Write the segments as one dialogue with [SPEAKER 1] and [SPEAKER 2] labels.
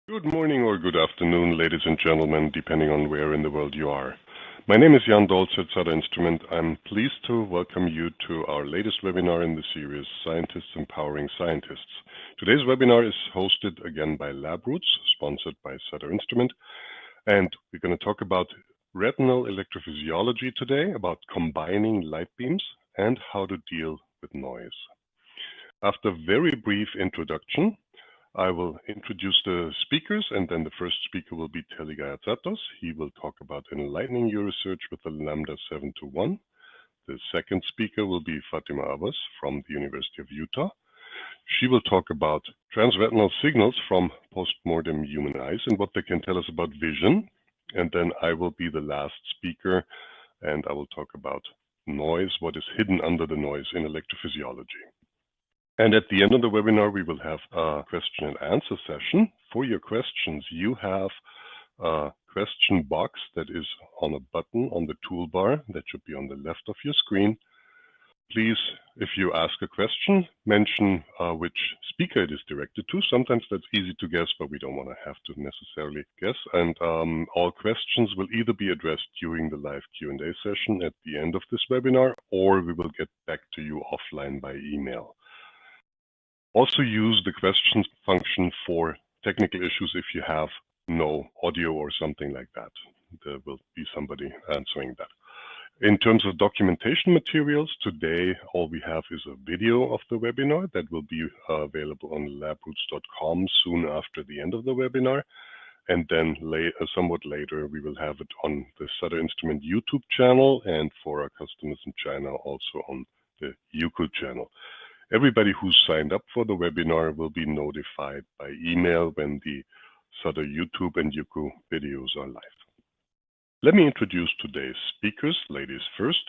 [SPEAKER 1] Good morning or good afternoon, ladies and gentlemen, depending on where in the world you are. My name is Jan Dolzer at Sutter Instrument. I'm pleased to welcome you to our latest webinar in the series, Scientists Empowering Scientists. Today's webinar is hosted again by LabRoots, sponsored by Sutter Instrument. And we're going to talk about retinal electrophysiology today, about combining light beams and how to deal with noise. After a very brief introduction, I will introduce the speakers, and then the first speaker will be Telly Galiatsatos. He will talk about enlightening your research with the Lambda 721. The second speaker will be Fatima Abbas from the University of Utah. She will talk about transretinal signals from post-mortem human eyes and what they can tell us about vision. And then I will be the last speaker, and I will talk about noise, what is hidden under the noise in electrophysiology. And at the end of the webinar, we will have a question and answer session. For your questions, you have a question box that is on a button on the toolbar that should be on the left of your screen. Please, if you ask a question, mention which speaker it is directed to. Sometimes that's easy to guess, but we don't want to have to necessarily guess. And all questions will either be addressed during the live Q&A session at the end of this webinar, or we will get back to you offline by email. Also use the questions function for technical issues if you have no audio or something like that. There will be somebody answering that. In terms of documentation materials, today all we have is a video of the webinar that will be available on labroots.com soon after the end of the webinar. And then somewhat later, we will have it on the Sutter Instrument YouTube channel, and for our customers in China, also on the Youku channel. Everybody who's signed up for the webinar will be notified by email when the Sutter YouTube and Youku videos are live. Let me introduce today's speakers, ladies first.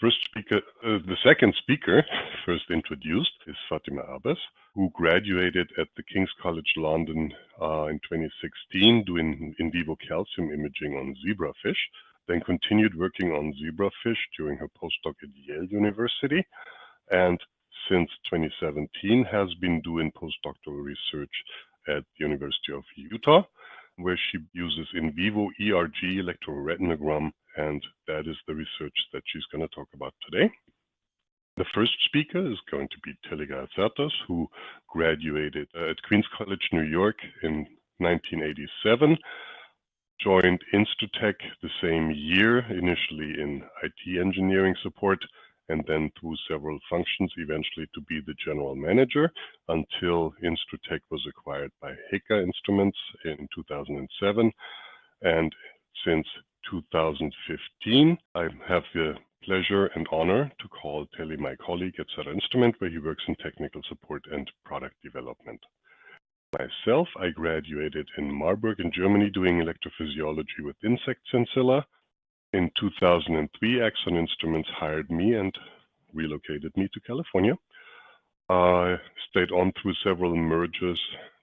[SPEAKER 1] The second speaker, first introduced, is Fatima Abbas, who graduated at the King's College London in 2016 doing in vivo calcium imaging on zebrafish, then continued working on zebrafish during her postdoc at Yale University, and since 2017 has been doing postdoctoral research at the University of Utah, where she uses in vivo ERG electroretinogram, and that is the research that she's going to talk about today. The first speaker is going to be Telly Galiatsatos, who graduated at Queens College, New York in 1987, joined Instrutech the same year, initially in IT engineering support, and then through several functions, eventually to be the general manager, until Instrutech was acquired by Heka Instruments in 2007. And since 2015, I have the pleasure and honor to call Telly my colleague at Sutter Instrument, where he works in technical support and product development. Myself, I graduated in Marburg in Germany doing electrophysiology with insect sensilla. In 2003, Axon Instruments hired me and relocated me to California. I stayed on through several mergers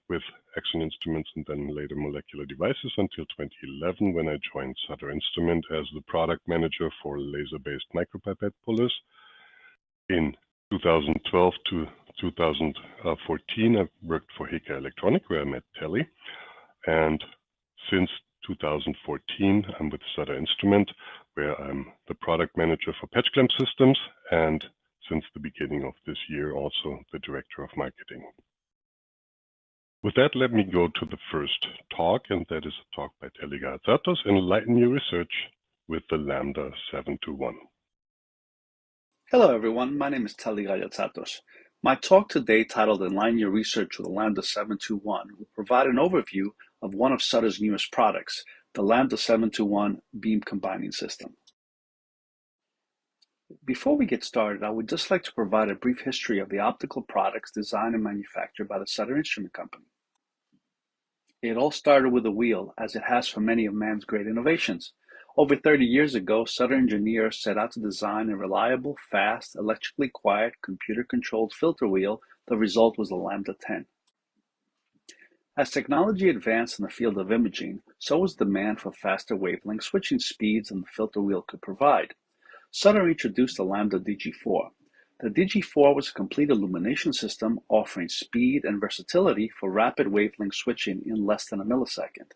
[SPEAKER 1] with Axon Instruments and then later Molecular Devices until 2011, when I joined Sutter Instrument as the product manager for laser-based micropipette pullers. In 2012 to 2014, I worked for Heka Electronic, where I met Telly. And since 2014, I'm with Sutter Instrument, where I'm the product manager for patch clamp systems, and since the beginning of this year, also the director of marketing. With that, let me go to the first talk, and that is a talk by Telly Galiatsatos, Enlighten Your Research with the Lambda 721.
[SPEAKER 2] Hello, everyone. My name is Telly Galiatsatos. My talk today, titled Enlighten Your Research with the Lambda 721, will provide an overview of one of Sutter's newest products, the Lambda 721 beam combining system. Before we get started, I would just like to provide a brief history of the optical products designed and manufactured by the Sutter Instrument Company. It all started with a wheel, as it has for many of man's great innovations. Over 30 years ago, Sutter engineers set out to design a reliable, fast, electrically quiet, computer-controlled filter wheel. The result was the Lambda 10. As technology advanced in the field of imaging, so was demand for faster wavelength switching speeds than the filter wheel could provide. Sutter introduced the Lambda DG-4. The DG-4 was a complete illumination system offering speed and versatility for rapid wavelength switching in less than a millisecond.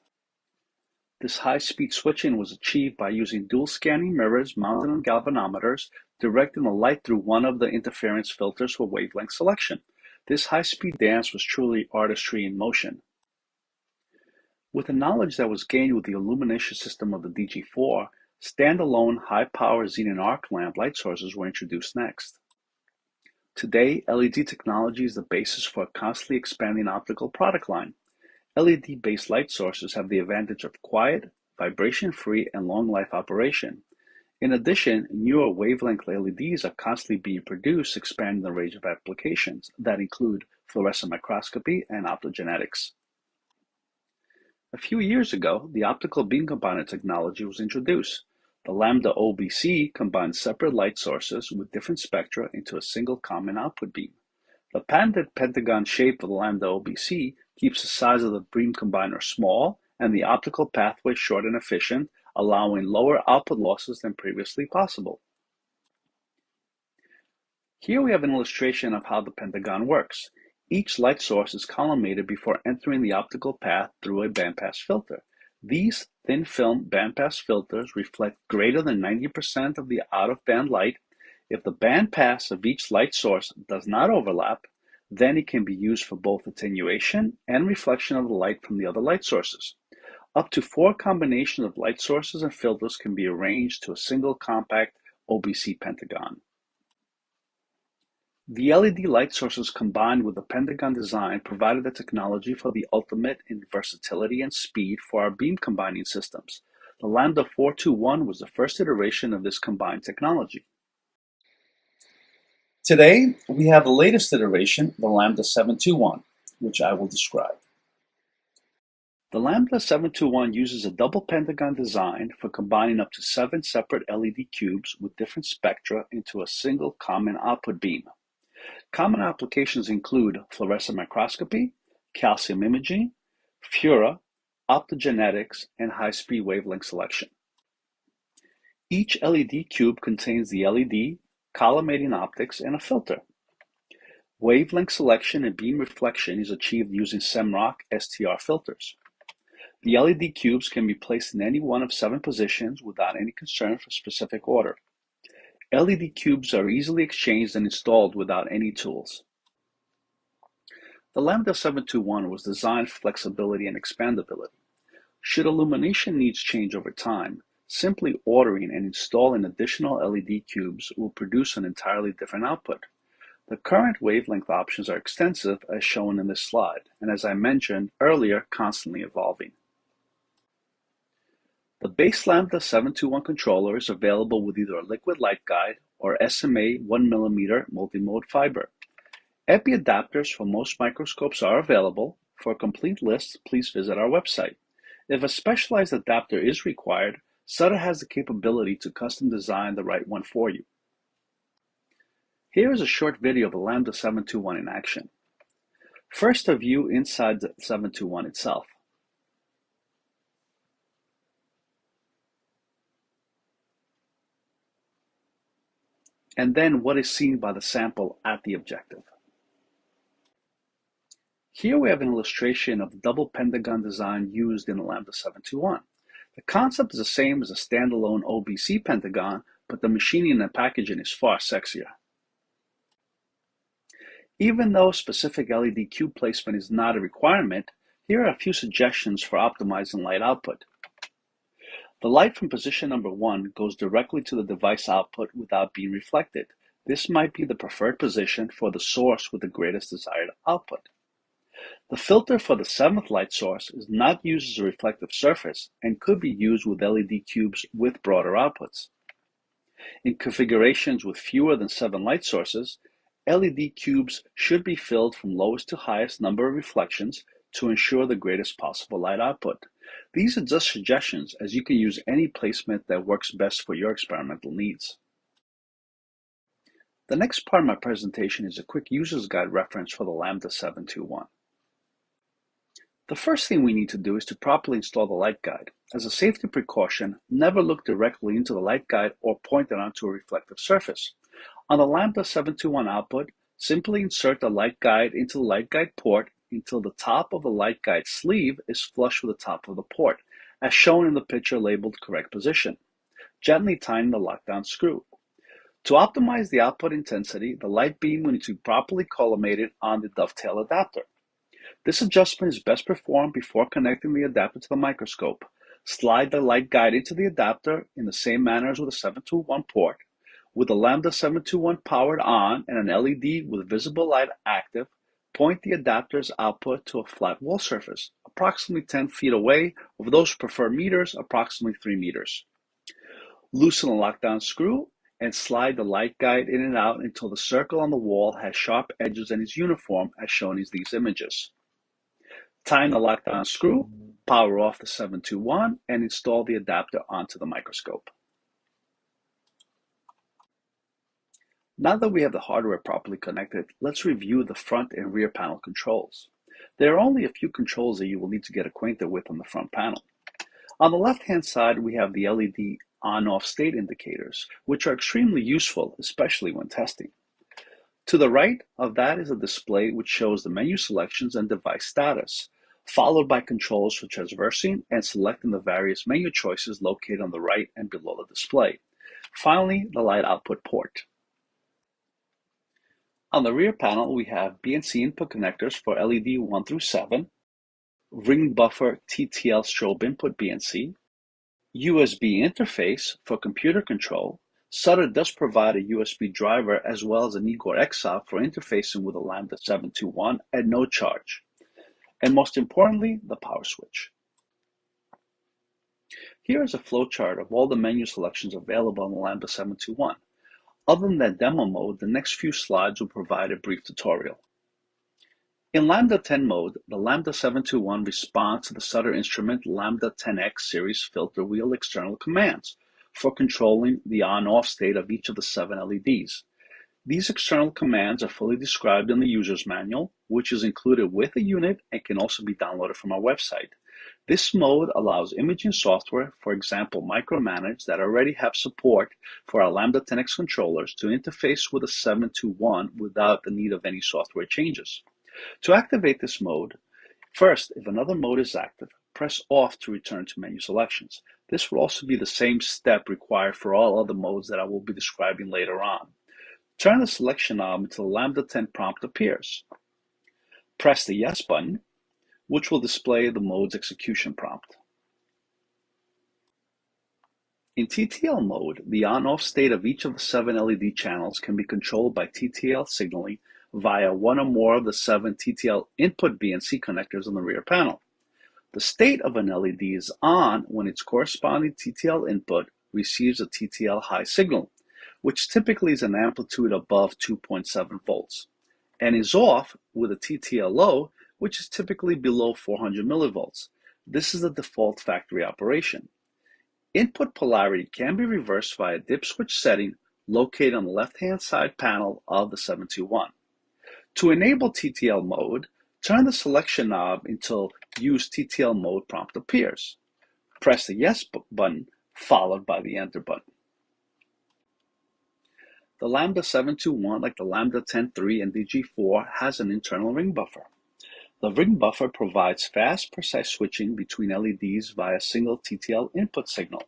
[SPEAKER 2] This high-speed switching was achieved by using dual scanning mirrors mounted on galvanometers, directing the light through one of the interference filters for wavelength selection. This high-speed dance was truly artistry in motion. With the knowledge that was gained with the illumination system of the DG-4, standalone high-power xenon arc lamp light sources were introduced next. Today, LED technology is the basis for a constantly expanding optical product line. LED-based light sources have the advantage of quiet, vibration-free, and long-life operation. In addition, newer wavelength LEDs are constantly being produced, expanding the range of applications that include fluorescent microscopy and optogenetics. A few years ago, the optical beam combiner technology was introduced. The Lambda OBC combines separate light sources with different spectra into a single common output beam. The patented pentagon shape of the Lambda OBC keeps the size of the beam combiner small and the optical pathway short and efficient, allowing lower output losses than previously possible. Here we have an illustration of how the pentagon works. Each light source is collimated before entering the optical path through a bandpass filter. These thin-film bandpass filters reflect greater than 90% of the out-of-band light. If the bandpass of each light source does not overlap, then it can be used for both attenuation and reflection of the light from the other light sources. Up to 4 combinations of light sources and filters can be arranged to a single compact OBC pentagon. The LED light sources combined with the pentagon design provided the technology for the ultimate in versatility and speed for our beam combining systems. The Lambda 421 was the first iteration of this combined technology.
[SPEAKER 3] Today, we have the latest iteration, the Lambda 721, which I will describe.
[SPEAKER 2] The Lambda 721 uses a double pentagon design for combining up to 7 separate LED cubes with different spectra into a single common output beam. Common applications include fluorescent microscopy, calcium imaging, Fura, optogenetics, and high-speed wavelength selection. Each LED cube contains the LED, collimating optics, and a filter. Wavelength selection and beam reflection is achieved using Semrock STR filters. The LED cubes can be placed in any one of 7 positions without any concern for specific order. LED cubes are easily exchanged and installed without any tools. The Lambda 721 was designed for flexibility and expandability. Should illumination needs change over time, simply ordering and installing additional LED cubes will produce an entirely different output. The current wavelength options are extensive as shown in this slide, and as I mentioned earlier, constantly evolving. The base Lambda 721 controller is available with either a liquid light guide or SMA 1mm multimode fiber. EPI adapters for most microscopes are available. For a complete list, please visit our website. If a specialized adapter is required, Sutter has the capability to custom design the right one for you. Here is a short video of the Lambda 721 in action. First, a view inside the 721 itself. And then what is seen by the sample at the objective. Here we have an illustration of the double pentagon design used in the Lambda 721. The concept is the same as a standalone OBC pentagon, but the machining and packaging is far sexier. Even though specific LED cube placement is not a requirement, here are a few suggestions for optimizing light output. The light from position number 1 goes directly to the device output without being reflected. This might be the preferred position for the source with the greatest desired output. The filter for the 7th light source is not used as a reflective surface and could be used with LED cubes with broader outputs. In configurations with fewer than 7 light sources, LED cubes should be filled from lowest to highest number of reflections to ensure the greatest possible light output. These are just suggestions, as you can use any placement that works best for your experimental needs. The next part of my presentation is a quick user's guide reference for the Lambda 721. The first thing we need to do is to properly install the light guide. As a safety precaution, never look directly into the light guide or point it onto a reflective surface. On the Lambda 721 output, simply insert the light guide into the light guide port until the top of the light guide sleeve is flush with the top of the port, as shown in the picture labeled correct position. Gently tighten the lockdown screw. To optimize the output intensity, the light beam will need to be properly collimated on the dovetail adapter. This adjustment is best performed before connecting the adapter to the microscope. Slide the light guide into the adapter in the same manner as with the 721 port. With the Lambda 721 powered on and an LED with visible light active, point the adapter's output to a flat wall surface, approximately 10 feet away, or for those who prefer meters, approximately 3 meters. Loosen the lockdown screw and slide the light guide in and out until the circle on the wall has sharp edges and is uniform, as shown in these images. Tighten the lockdown screw, power off the 721, and install the adapter onto the microscope. Now that we have the hardware properly connected, let's review the front and rear panel controls. There are only a few controls that you will need to get acquainted with on the front panel. On the left-hand side, we have the LED on-off state indicators, which are extremely useful, especially when testing. To the right of that is a display which shows the menu selections and device status, followed by controls for traversing and selecting the various menu choices located on the right and below the display. Finally, the light output port. On the rear panel, we have BNC input connectors for LED 1 through 7, ring buffer TTL strobe input BNC, USB interface for computer control. Sutter does provide a USB driver as well as an Igor XOP for interfacing with a Lambda 721 at no charge. And most importantly, the power switch. Here is a flowchart of all the menu selections available on the Lambda 721. Other than that demo mode, the next few slides will provide a brief tutorial. In Lambda 10 mode, the Lambda 721 responds to the Sutter Instrument Lambda 10X series filter wheel external commands for controlling the on-off state of each of the 7 LEDs. These external commands are fully described in the user's manual, which is included with the unit and can also be downloaded from our website. This mode allows imaging software, for example Micromanage, that already have support for our Lambda 10X controllers to interface with the 721 without the need of any software changes. To activate this mode, first, if another mode is active, press off to return to menu selections. This will also be the same step required for all other modes that I will be describing later on. Turn the selection knob until the Lambda 10 prompt appears. Press the Yes button, which will display the mode's execution prompt. In TTL mode, the on-off state of each of the 7 LED channels can be controlled by TTL signaling via one or more of the 7 TTL input BNC connectors on the rear panel. The state of an LED is on when its corresponding TTL input receives a TTL high signal, which typically is an amplitude above 2.7 volts, and is off with a TTL low, which is typically below 400 millivolts. This is the default factory operation. Input polarity can be reversed via a dip switch setting located on the left-hand side panel of the 721. To enable TTL mode, turn the selection knob until Use TTL Mode prompt appears. Press the Yes button followed by the Enter button. The Lambda 721, like the Lambda 10.3 and DG-4, has an internal ring buffer. The ring buffer provides fast, precise switching between LEDs via a single TTL input signal.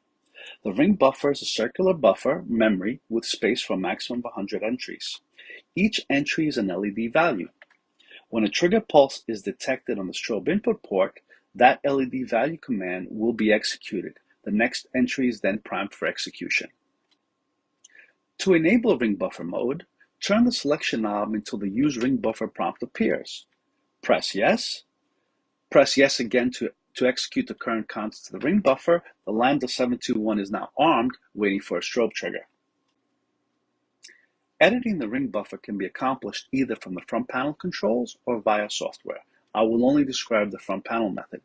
[SPEAKER 2] The ring buffer is a circular buffer memory with space for a maximum of 100 entries. Each entry is an LED value. When a trigger pulse is detected on the strobe input port, that LED value command will be executed. The next entry is then primed for execution. To enable ring buffer mode, turn the selection knob until the Use Ring Buffer prompt appears. Press Yes. Press Yes again to execute the current contents of the ring buffer. The Lambda 721 is now armed, waiting for a strobe trigger. Editing the ring buffer can be accomplished either from the front panel controls or via software. I will only describe the front panel method.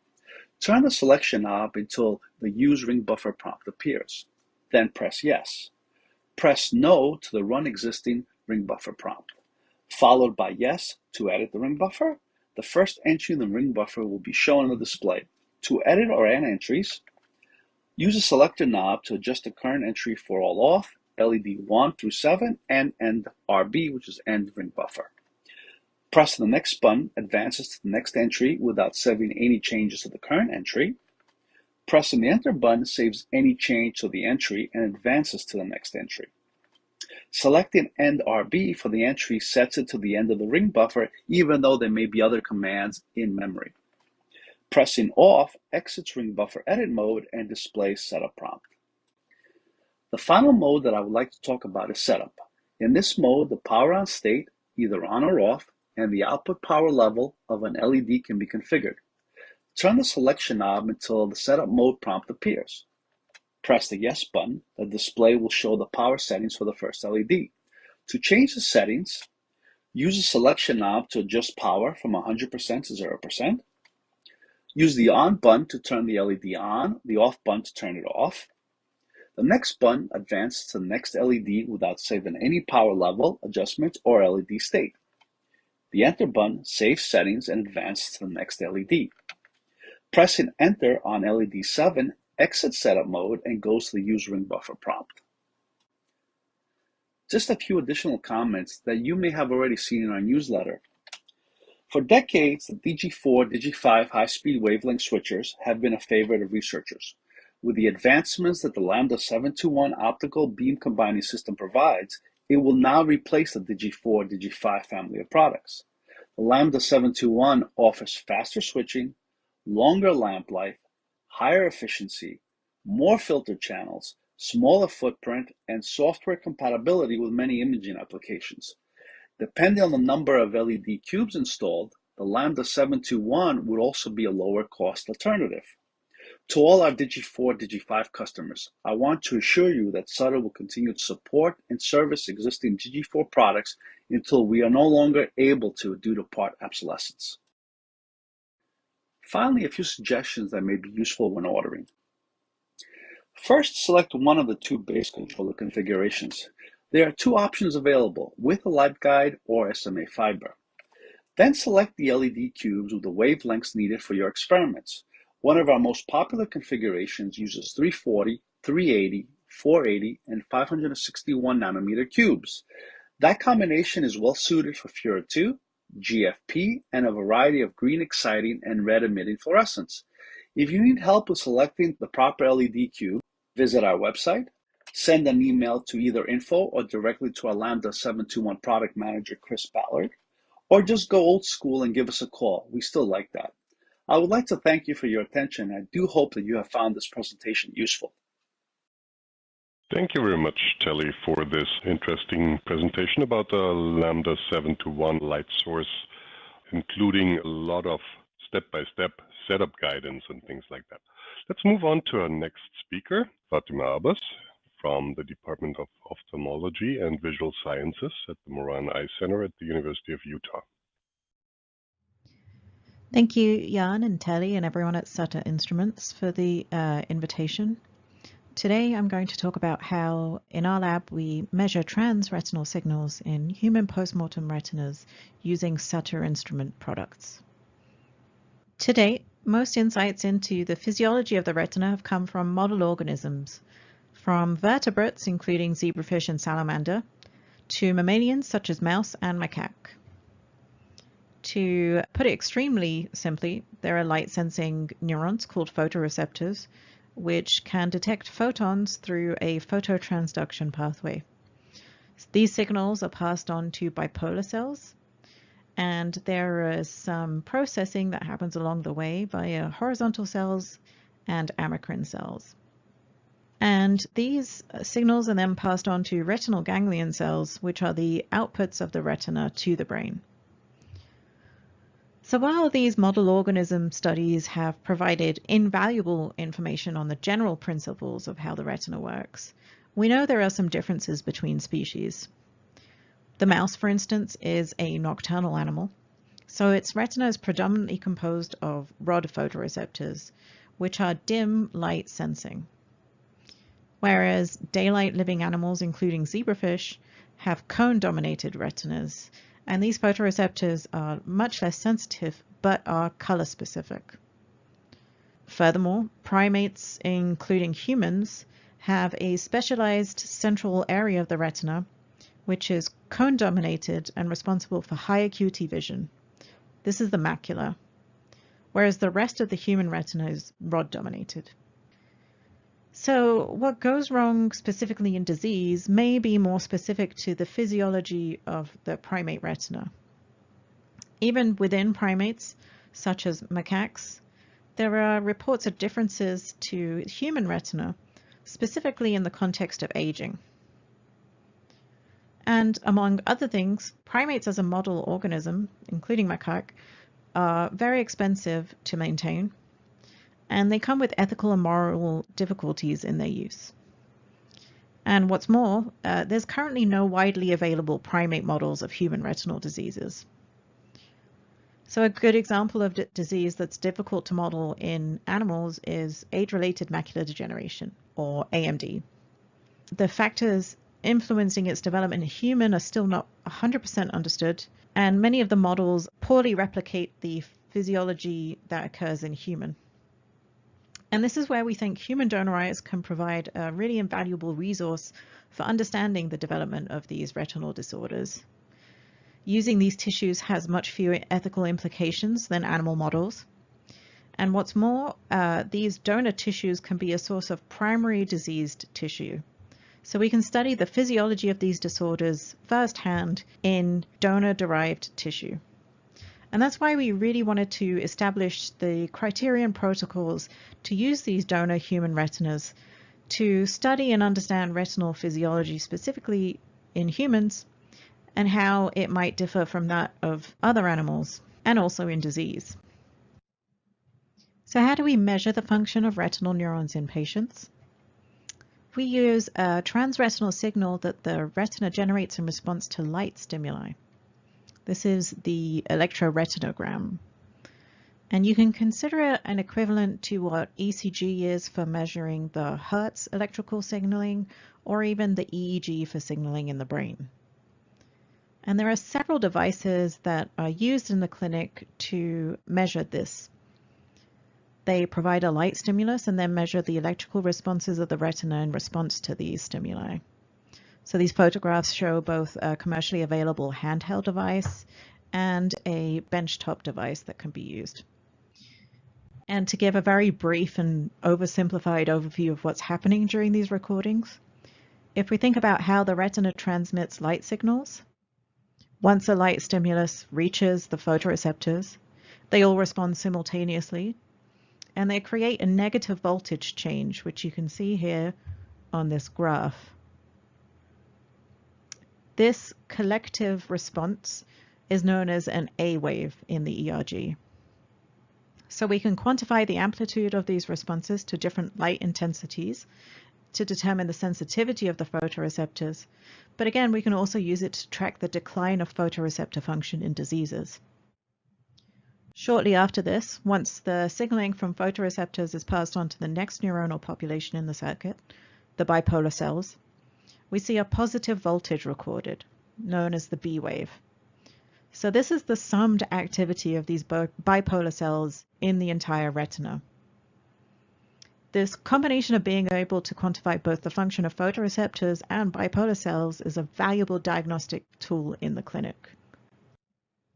[SPEAKER 2] Turn the selection knob until the Use Ring Buffer prompt appears. Then press Yes. Press No to the Run Existing Ring Buffer prompt, followed by Yes to edit the ring buffer. The first entry in the ring buffer will be shown on the display. To edit or add entries, use the selector knob to adjust the current entry for all off LED 1 through 7 and end RB, which is end ring buffer. Pressing the next button advances to the next entry without saving any changes to the current entry. Pressing the enter button saves any change to the entry and advances to the next entry. Selecting end RB for the entry sets it to the end of the ring buffer, even though there may be other commands in memory. Pressing off exits ring buffer edit mode and displays setup prompt. The final mode that I would like to talk about is setup. In this mode, the power on state, either on or off, and the output power level of an LED can be configured. Turn the selection knob until the setup mode prompt appears. Press the yes button. The display will show the power settings for the first LED. To change the settings, use the selection knob to adjust power from 100% to 0%. Use the on button to turn the LED on, the off button to turn it off. The next button advances to the next LED without saving any power level, adjustments, or LED state. The enter button saves settings and advances to the next LED. Pressing enter on LED 7 exits setup mode and goes to the use ring buffer prompt. Just a few additional comments that you may have already seen in our newsletter. For decades, the DG-4, DG-5 high-speed wavelength switchers have been a favorite of researchers. With the advancements that the Lambda 721 optical beam combining system provides, it will now replace the DG-4, DG-5 family of products. The Lambda 721 offers faster switching, longer lamp life, higher efficiency, more filter channels, smaller footprint, and software compatibility with many imaging applications. Depending on the number of LED cubes installed, the Lambda 721 would also be a lower cost alternative. To all our Digi-4, Digi-5 customers, I want to assure you that Sutter will continue to support and service existing Digi-4 products until we are no longer able to due to part obsolescence. Finally, a few suggestions that may be useful when ordering. First, select one of the two base controller configurations. There are two options available, with a light guide or SMA fiber. Then select the LED cubes with the wavelengths needed for your experiments. One of our most popular configurations uses 340, 380, 480, and 561 nanometer cubes. That combination is well suited for FURA2, GFP, and a variety of green exciting and red emitting fluorescents. If you need help with selecting the proper LED cube, visit our website, send an email to either info or directly to our Lambda 721 product manager, Chris Ballard, or just go old school and give us a call. We still like that. I would like to thank you for your attention. I do hope that you have found this presentation useful.
[SPEAKER 1] Thank you very much, Telly, for this interesting presentation about the Lambda 721 light source, including a lot of step-by-step setup guidance and things like that. Let's move on to our next speaker, Fatima Abbas, from the Department of Ophthalmology and Visual Sciences at the Moran Eye Center at the University of Utah.
[SPEAKER 4] Thank you, Jan and Telly and everyone at Sutter Instruments for the invitation. Today I'm going to talk about how in our lab we measure transretinal signals in human postmortem retinas using Sutter Instrument products. To date, most insights into the physiology of the retina have come from model organisms, from vertebrates including zebrafish and salamander, to mammalians such as mouse and macaque. To put it extremely simply, there are light-sensing neurons called photoreceptors, which can detect photons through a phototransduction pathway. These signals are passed on to bipolar cells, and there is some processing that happens along the way via horizontal cells and amacrine cells. And these signals are then passed on to retinal ganglion cells, which are the outputs of the retina to the brain. So while these model organism studies have provided invaluable information on the general principles of how the retina works, we know there are some differences between species. The mouse, for instance, is a nocturnal animal, so its retina is predominantly composed of rod photoreceptors, which are dim light sensing. Whereas daylight living animals, including zebrafish, have cone-dominated retinas, and these photoreceptors are much less sensitive, but are color specific. Furthermore, primates, including humans, have a specialized central area of the retina, which is cone-dominated and responsible for high acuity vision. This is the macula, whereas the rest of the human retina is rod-dominated. So what goes wrong specifically in disease may be more specific to the physiology of the primate retina. Even within primates, such as macaques, there are reports of differences to human retina, specifically in the context of aging. And among other things, primates as a model organism, including macaque, are very expensive to maintain, and they come with ethical and moral difficulties in their use. And what's more, there's currently no widely available primate models of human retinal diseases. So a good example of disease that's difficult to model in animals is age-related macular degeneration, or AMD. The factors influencing its development in human are still not 100% understood, and many of the models poorly replicate the physiology that occurs in human. And this is where we think human donor eyes can provide a really invaluable resource for understanding the development of these retinal disorders. Using these tissues has much fewer ethical implications than animal models. And what's more, these donor tissues can be a source of primary diseased tissue. So we can study the physiology of these disorders firsthand in donor-derived tissue. And that's why we really wanted to establish the criterion protocols to use these donor human retinas to study and understand retinal physiology, specifically in humans, and how it might differ from that of other animals, and also in disease. So how do we measure the function of retinal neurons in patients? We use a transretinal signal that the retina generates in response to light stimuli. This is the electroretinogram. And you can consider it an equivalent to what ECG is for measuring the Hertz electrical signaling, or even the EEG for signaling in the brain. And there are several devices that are used in the clinic to measure this. They provide a light stimulus and then measure the electrical responses of the retina in response to these stimuli. So these photographs show both a commercially available handheld device and a benchtop device that can be used. And to give a very brief and oversimplified overview of what's happening during these recordings, if we think about how the retina transmits light signals, once a light stimulus reaches the photoreceptors, they all respond simultaneously, and they create a negative voltage change, which you can see here on this graph. This collective response is known as an A wave in the ERG. So we can quantify the amplitude of these responses to different light intensities to determine the sensitivity of the photoreceptors. But again, we can also use it to track the decline of photoreceptor function in diseases. Shortly after this, once the signaling from photoreceptors is passed on to the next neuronal population in the circuit, the bipolar cells, we see a positive voltage recorded, known as the B wave. So this is the summed activity of these bipolar cells in the entire retina. This combination of being able to quantify both the function of photoreceptors and bipolar cells is a valuable diagnostic tool in the clinic.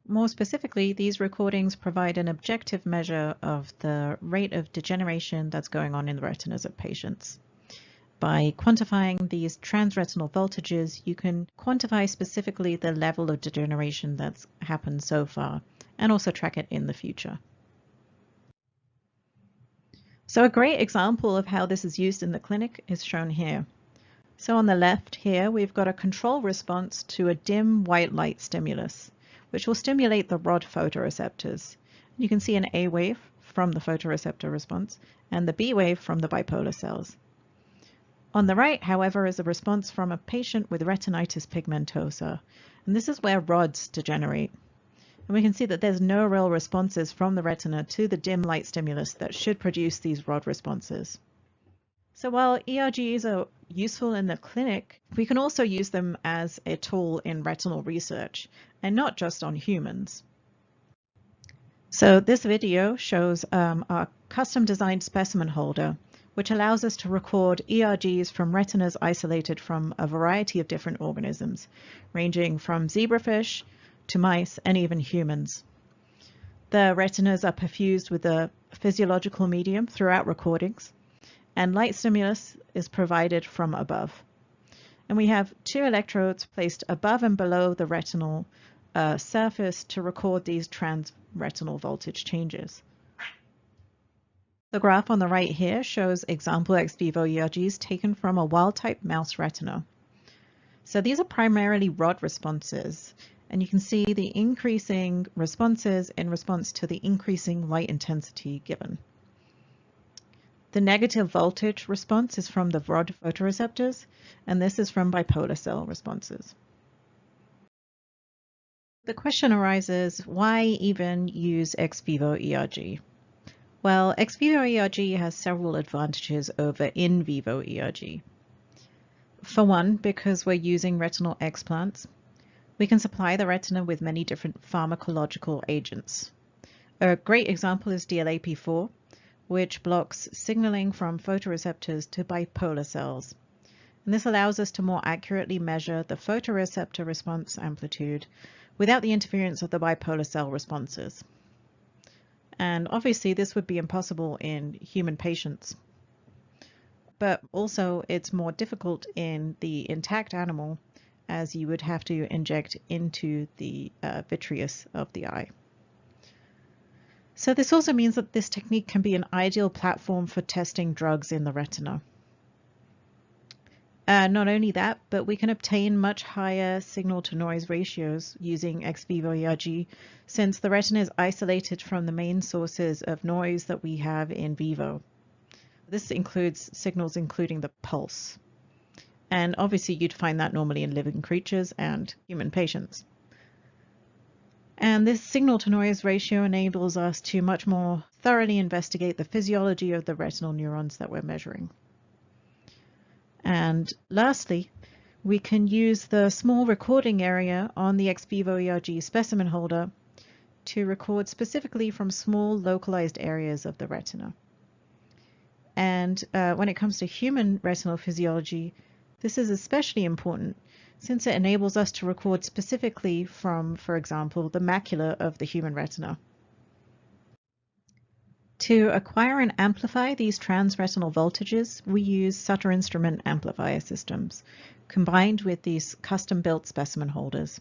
[SPEAKER 4] More specifically, these recordings provide an objective measure of the rate of degeneration that's going on in the retinas of patients. By quantifying these transretinal voltages, you can quantify specifically the level of degeneration that's happened so far, and also track it in the future. So a great example of how this is used in the clinic is shown here. So on the left here, we've got a control response to a dim white light stimulus, which will stimulate the rod photoreceptors. You can see an A wave from the photoreceptor response and the B wave from the bipolar cells. On the right, however, is a response from a patient with retinitis pigmentosa, and this is where rods degenerate. And we can see that there's no real responses from the retina to the dim light stimulus that should produce these rod responses. So while ERGs are useful in the clinic, we can also use them as a tool in retinal research, and not just on humans. So this video shows our custom designed specimen holder, which allows us to record ERGs from retinas isolated from a variety of different organisms, ranging from zebrafish to mice and even humans. The retinas are perfused with a physiological medium throughout recordings, and light stimulus is provided from above. And we have two electrodes placed above and below the retinal surface to record these transretinal voltage changes. The graph on the right here shows example ex vivo ERGs taken from a wild-type mouse retina. So these are primarily rod responses, and you can see the increasing responses in response to the increasing light intensity given. The negative voltage response is from the rod photoreceptors, and this is from bipolar cell responses. The question arises, why even use ex vivo ERG? Well, ex vivo ERG has several advantages over in vivo ERG. For one, because we're using retinal explants, we can supply the retina with many different pharmacological agents. A great example is DLAP4, which blocks signaling from photoreceptors to bipolar cells. And this allows us to more accurately measure the photoreceptor response amplitude without the interference of the bipolar cell responses. And obviously this would be impossible in human patients. But also it's more difficult in the intact animal, as you would have to inject into the vitreous of the eye. So this also means that this technique can be an ideal platform for testing drugs in the retina. Not only that, but we can obtain much higher signal-to-noise ratios using ex vivo ERG, since the retina is isolated from the main sources of noise that we have in vivo. This includes signals including the pulse. And obviously you'd find that normally in living creatures and human patients. And this signal-to-noise ratio enables us to much more thoroughly investigate the physiology of the retinal neurons that we're measuring. And lastly, we can use the small recording area on the ex vivo ERG specimen holder to record specifically from small localized areas of the retina. And when it comes to human retinal physiology, this is especially important since it enables us to record specifically from, for example, the macula of the human retina. To acquire and amplify these transretinal voltages, we use Sutter Instrument amplifier systems, combined with these custom-built specimen holders.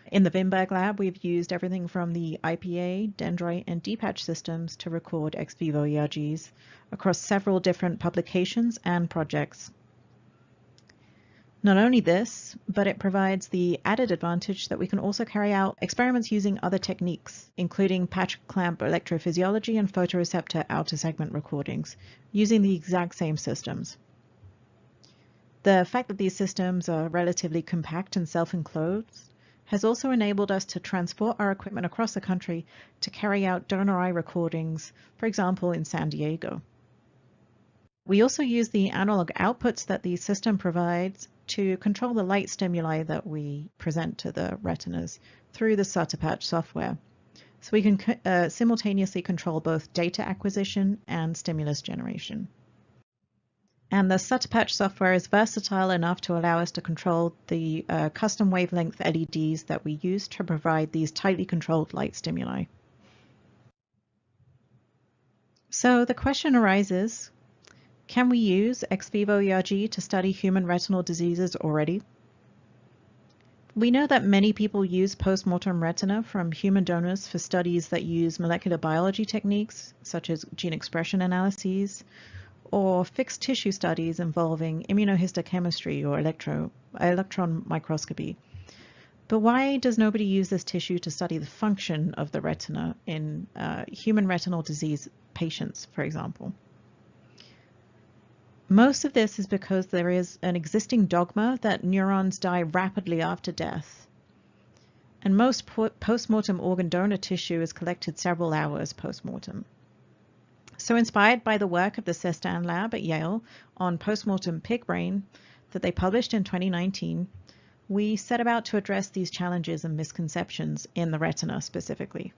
[SPEAKER 4] In the Wimberg lab, we've used everything from the IPA, Dendrite, and D-patch systems to record ex vivo ERGs across several different publications and projects. Not only this, but it provides the added advantage that we can also carry out experiments using other techniques, including patch clamp electrophysiology and photoreceptor outer segment recordings, using the exact same systems. The fact that these systems are relatively compact and self-enclosed has also enabled us to transport our equipment across the country to carry out donor eye recordings, for example, in San Diego. We also use the analog outputs that the system provides to control the light stimuli that we present to the retinas through the Sutter Patch software. So we can simultaneously control both data acquisition and stimulus generation. And the Sutter Patch software is versatile enough to allow us to control the custom wavelength LEDs that we use to provide these tightly controlled light stimuli. So the question arises, can we use ex vivo ERG to study human retinal diseases already? We know that many people use post-mortem retina from human donors for studies that use molecular biology techniques, such as gene expression analyses, or fixed tissue studies involving immunohistochemistry or electron microscopy. But why does nobody use this tissue to study the function of the retina in human retinal disease patients, for example? Most of this is because there is an existing dogma that neurons die rapidly after death, and most post-mortem organ donor tissue is collected several hours post-mortem. So inspired by the work of the Cestan lab at Yale on post-mortem pig brain that they published in 2019, we set about to address these challenges and misconceptions in the retina specifically.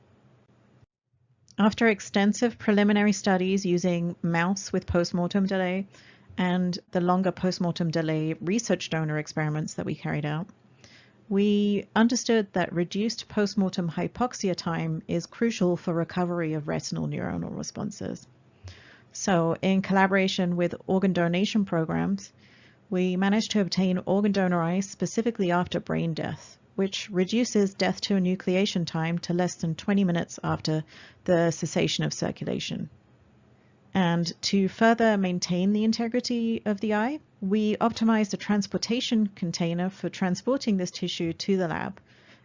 [SPEAKER 4] After extensive preliminary studies using mouse with postmortem delay and the longer postmortem delay research donor experiments that we carried out, we understood that reduced postmortem hypoxia time is crucial for recovery of retinal neuronal responses. So, in collaboration with organ donation programs, we managed to obtain organ donor eyes specifically after brain death, which reduces death to enucleation time to less than 20 minutes after the cessation of circulation. And to further maintain the integrity of the eye, we optimized a transportation container for transporting this tissue to the lab,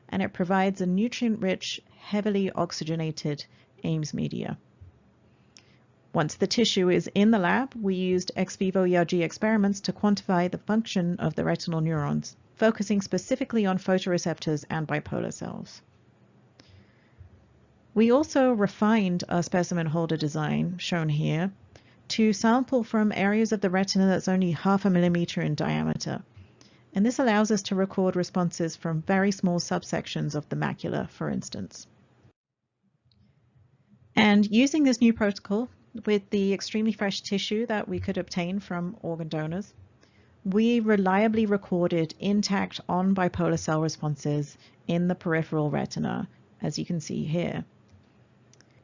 [SPEAKER 4] and it provides a nutrient-rich, heavily oxygenated Ames media. Once the tissue is in the lab, we used ex vivo ERG experiments to quantify the function of the retinal neurons, focusing specifically on photoreceptors and bipolar cells. We also refined our specimen holder design, shown here, to sample from areas of the retina that's only 0.5 millimeter in diameter. And this allows us to record responses from very small subsections of the macula, for instance. And using this new protocol, with the extremely fresh tissue that we could obtain from organ donors, we reliably recorded intact on-bipolar cell responses in the peripheral retina, as you can see here.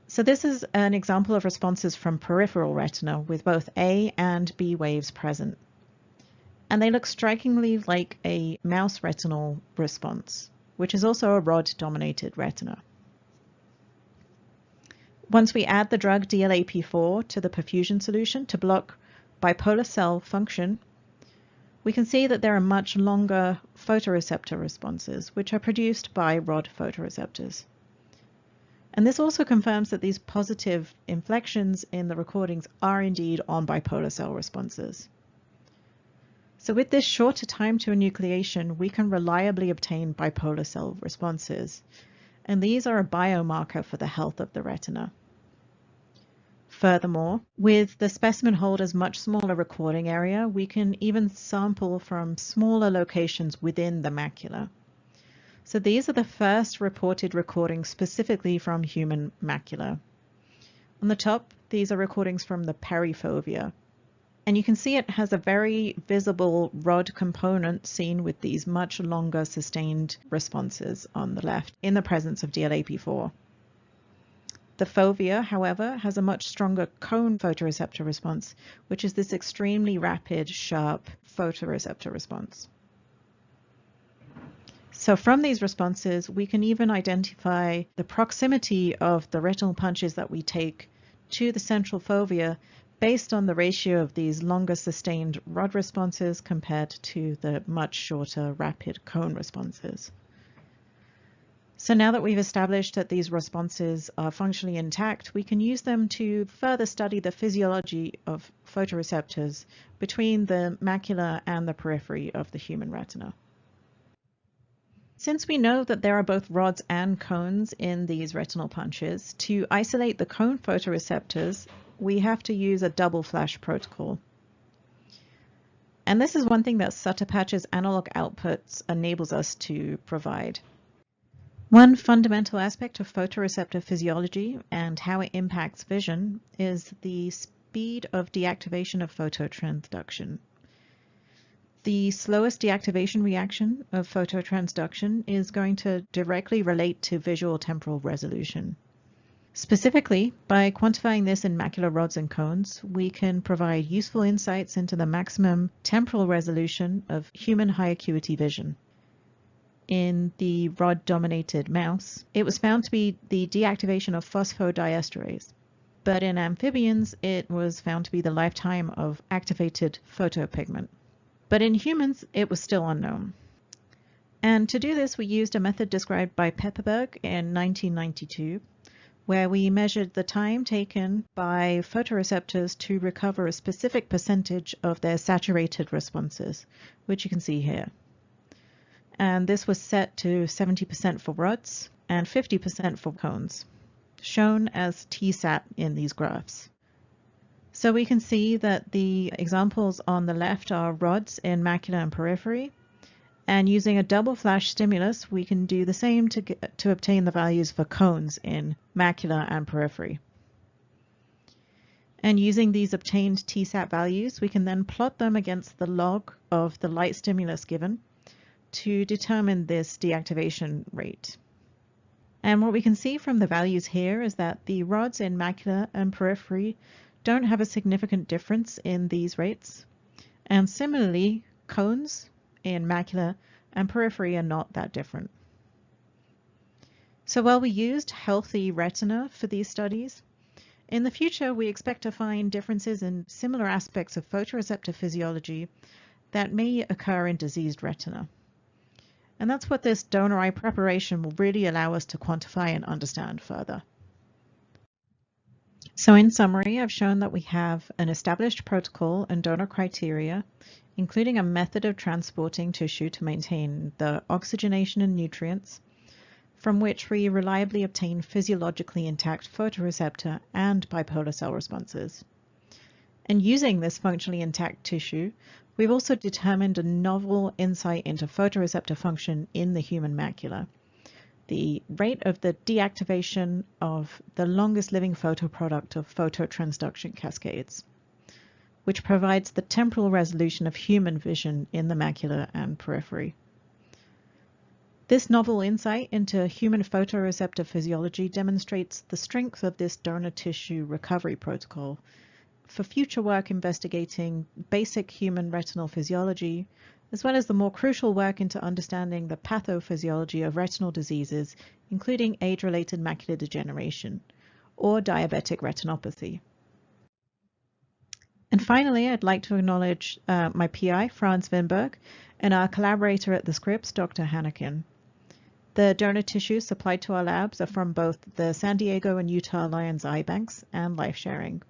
[SPEAKER 4] So this is an example of responses from peripheral retina with both A and B waves present. And they look strikingly like a mouse retinal response, which is also a rod-dominated retina. Once we add the drug DLAP4 to the perfusion solution to block bipolar cell function, we can see that there are much longer photoreceptor responses, which are produced by rod photoreceptors. And this also confirms that these positive inflections in the recordings are indeed on bipolar cell responses. So with this shorter time to enucleation, we can reliably obtain bipolar cell responses, and these are a biomarker for the health of the retina. Furthermore, with the specimen holder's much smaller recording area, we can even sample from smaller locations within the macula. So these are the first reported recordings specifically from human macula. On the top, these are recordings from the perifovea. And you can see it has a very visible rod component seen with these much longer sustained responses on the left in the presence of DLAP4. The fovea, however, has a much stronger cone photoreceptor response, which is this extremely rapid, sharp photoreceptor response. So from these responses, we can even identify the proximity of the retinal punches that we take to the central fovea based on the ratio of these longer sustained rod responses compared to the much shorter rapid cone responses. So now that we've established that these responses are functionally intact, we can use them to further study the physiology of photoreceptors between the macula and the periphery of the human retina. Since we know that there are both rods and cones in these retinal punches, to isolate the cone photoreceptors, we have to use a double flash protocol. And this is one thing that Sutter Patch's analog outputs enables us to provide. One fundamental aspect of photoreceptor physiology and how it impacts vision is the speed of deactivation of phototransduction. The slowest deactivation reaction of phototransduction is going to directly relate to visual temporal resolution. Specifically, by quantifying this in macular rods and cones, we can provide useful insights into the maximum temporal resolution of human high acuity vision. In the rod-dominated mouse, it was found to be the deactivation of phosphodiesterase, but in amphibians, it was found to be the lifetime of activated photopigment. But in humans, it was still unknown. And to do this, we used a method described by Pepperberg in 1992, where we measured the time taken by photoreceptors to recover a specific percentage of their saturated responses, which you can see here. And this was set to 70% for rods and 50% for cones, shown as TSAT in these graphs. So we can see that the examples on the left are rods in macula and periphery, And using a double flash stimulus, we can do the same to obtain the values for cones in macula and periphery. And using these obtained TSAT values, we can then plot them against the log of the light stimulus given to determine this deactivation rate. And what we can see from the values here is that the rods in macula and periphery don't have a significant difference in these rates. And similarly, cones in macula and periphery are not that different. So while we used healthy retina for these studies, in the future we expect to find differences in similar aspects of photoreceptor physiology that may occur in diseased retina. And that's what this donor eye preparation will really allow us to quantify and understand further. So in summary, I've shown that we have an established protocol and donor criteria, including a method of transporting tissue to maintain the oxygenation and nutrients, from which we reliably obtain physiologically intact photoreceptor and bipolar cell responses. And using this functionally intact tissue, we've also determined a novel insight into photoreceptor function in the human macula, the rate of the deactivation of the longest living photoproduct of phototransduction cascades, which provides the temporal resolution of human vision in the macula and periphery. This novel insight into human photoreceptor physiology demonstrates the strength of this donor tissue recovery protocol for future work investigating basic human retinal physiology, as well as the more crucial work into understanding the pathophysiology of retinal diseases, including age-related macular degeneration or diabetic retinopathy. And finally, I'd like to acknowledge my PI, Franz Winberg, and our collaborator at the Scripps, Dr. Hannekin. The donor tissues supplied to our labs are from both the San Diego and Utah Lions Eye Banks and Life Sharing,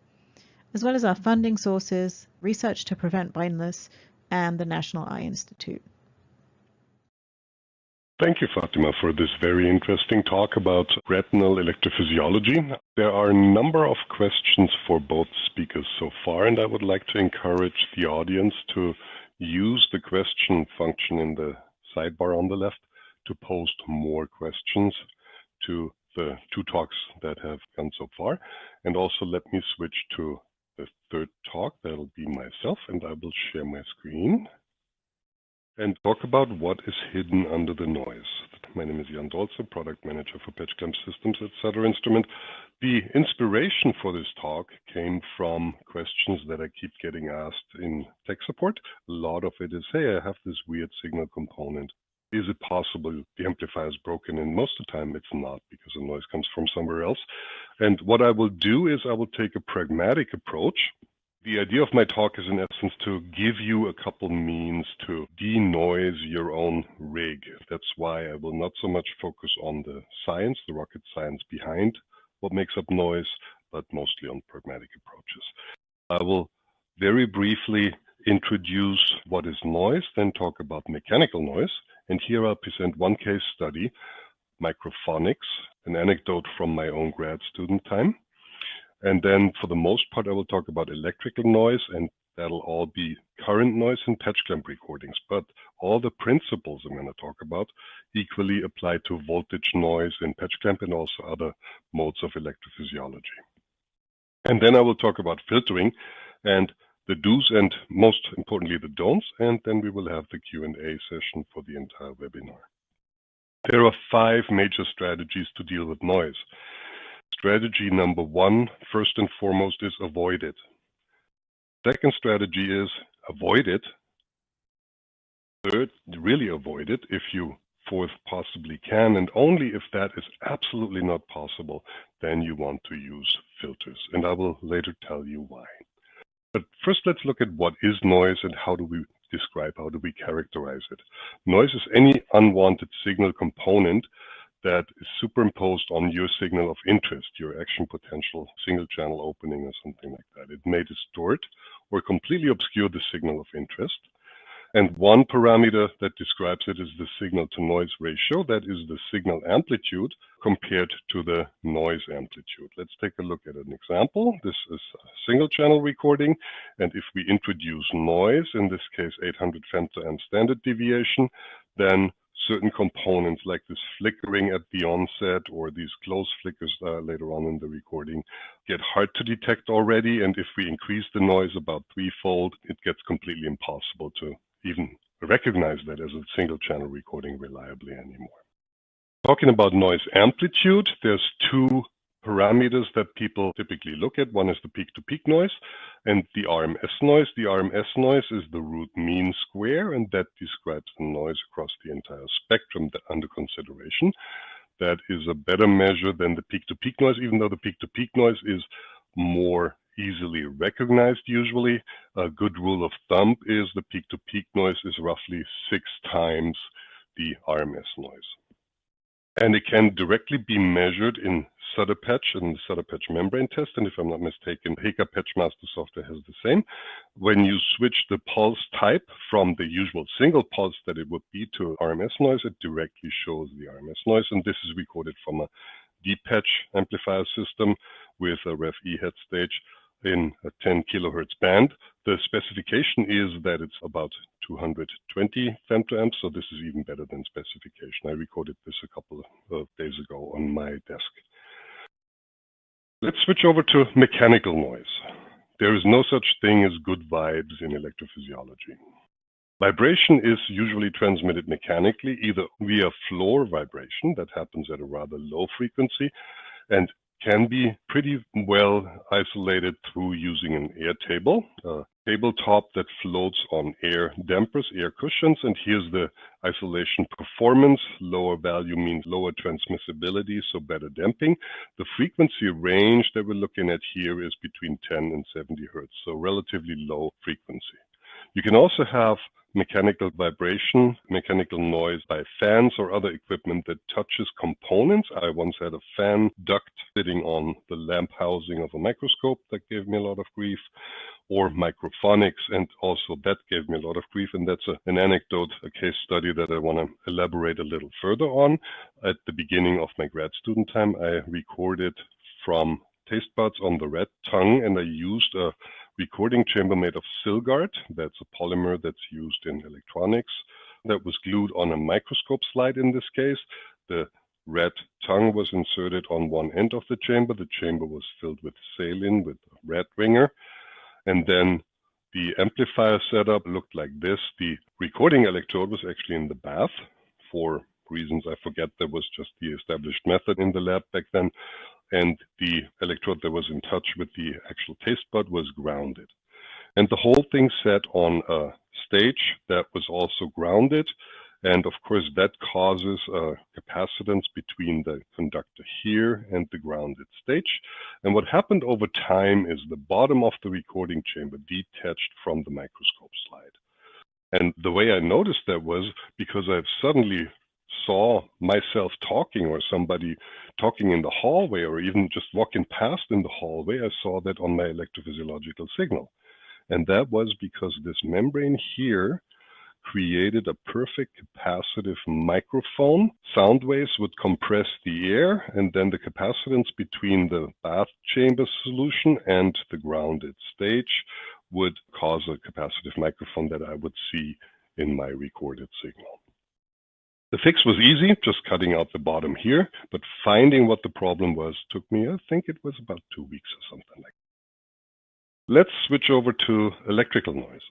[SPEAKER 4] as well as our funding sources, Research to Prevent Blindness, and the National Eye Institute.
[SPEAKER 1] Thank you, Fatima, for this very interesting talk about retinal electrophysiology. There are a number of questions for both speakers so far, and I would like to encourage the audience to use the question function in the sidebar on the left to post more questions to the two talks that have gone so far. And also let me switch to the third talk. That'll be myself, and I will share my screen and talk about what is hidden under the noise. My name is Jan Dolzer, Product Manager for Patch Clamp Systems at Sutter Instrument. The inspiration for this talk came from questions that I keep getting asked in tech support. A lot of it is, hey, I have this weird signal component. Is it possible the amplifier is broken? And most of the time it's not, because the noise comes from somewhere else. And what I will do is I will take a pragmatic approach. The idea of my talk is in essence to give you a couple means to denoise your own rig. That's why I will not so much focus on the science, the rocket science behind what makes up noise, but mostly on pragmatic approaches. I will very briefly introduce what is noise, then talk about mechanical noise. And here I'll present one case study, microphonics, an anecdote from my own grad student time. And then for the most part, I will talk about electrical noise, and that'll all be current noise in patch clamp recordings. But all the principles I'm going to talk about equally apply to voltage noise in patch clamp and also other modes of electrophysiology. And then I will talk about filtering and the do's and most importantly the don'ts, and then we will have the Q&A session for the entire webinar. There are 5 major strategies to deal with noise. Strategy number 1, first and foremost, is avoid it. Second strategy is avoid it. Third, really avoid it if you fourth possibly can, and only if that is absolutely not possible, then you want to use filters, and I will later tell you why. But first, let's look at what is noise and how do we describe, how do we characterize it. Noise is any unwanted signal component that is superimposed on your signal of interest, your action potential, single channel opening or something like that. It may distort or completely obscure the signal of interest. And one parameter that describes it is the signal to noise ratio. That is the signal amplitude compared to the noise amplitude. Let's take a look at an example. This is a single channel recording. And if we introduce noise, in this case 800 femtoamp standard deviation, then certain components like this flickering at the onset or these close flickers later on in the recording get hard to detect already. And if we increase the noise about threefold, it gets completely impossible to even recognize that as a single channel recording reliably anymore. Talking about noise amplitude, there's two parameters that people typically look at. One is the peak-to-peak noise and the RMS noise. The RMS noise is the root mean square, and that describes the noise across the entire spectrum under consideration. That is a better measure than the peak-to-peak noise, even though the peak-to-peak noise is more easily recognized usually. A good rule of thumb is the peak-to-peak noise is roughly 6 times the RMS noise. And it can directly be measured in Sutter patch and the Sutter patch membrane test. And if I'm not mistaken, Heka Patchmaster software has the same. When you switch the pulse type from the usual single pulse that it would be to RMS noise, it directly shows the RMS noise. And this is recorded from a deep patch amplifier system with a Ref-E head stage in a 10 kilohertz band. The specification is that it's about 220 femtoamps, so this is even better than specification. I recorded this a couple of days ago on my desk. Let's switch over to mechanical noise. There is no such thing as good vibes in electrophysiology. Vibration is usually transmitted mechanically, either via floor vibration that happens at a rather low frequency and can be pretty well isolated through using an air table, a tabletop that floats on air dampers, air cushions, and here's the isolation performance. Lower value means lower transmissibility, so better damping. The frequency range that we're looking at here is between 10 and 70 hertz, so relatively low frequency. You can also have mechanical vibration, mechanical noise by fans or other equipment that touches components. I once had a fan duct sitting on the lamp housing of a microscope that gave me a lot of grief, or microphonics, and also that gave me a lot of grief. And that's an anecdote, a case study that I want to elaborate a little further on. At the beginning of my grad student time, I recorded from taste buds on the red tongue, and I used a recording chamber made of Silgard. That's a polymer that's used in electronics that was glued on a microscope slide in this case. The red tongue was inserted on one end of the chamber. The chamber was filled with saline with a red ringer. And then the amplifier setup looked like this. The recording electrode was actually in the bath. For reasons I forget, there was just the established method in the lab back then. And the electrode that was in touch with the actual taste bud was grounded. And the whole thing sat on a stage that was also grounded. And of course, that causes a capacitance between the conductor here and the grounded stage. And what happened over time is the bottom of the recording chamber detached from the microscope slide. And the way I noticed that was because I've suddenly saw myself talking or somebody talking in the hallway or even just walking past in the hallway. I saw that on my electrophysiological signal. And that was because this membrane here created a perfect capacitive microphone. Sound waves would compress the air, and then the capacitance between the bath chamber solution and the grounded stage would cause a capacitive microphone that I would see in my recorded signal. The fix was easy, just cutting out the bottom here, but finding what the problem was took me, I think it was about 2 weeks or something like that. Let's switch over to electrical noise.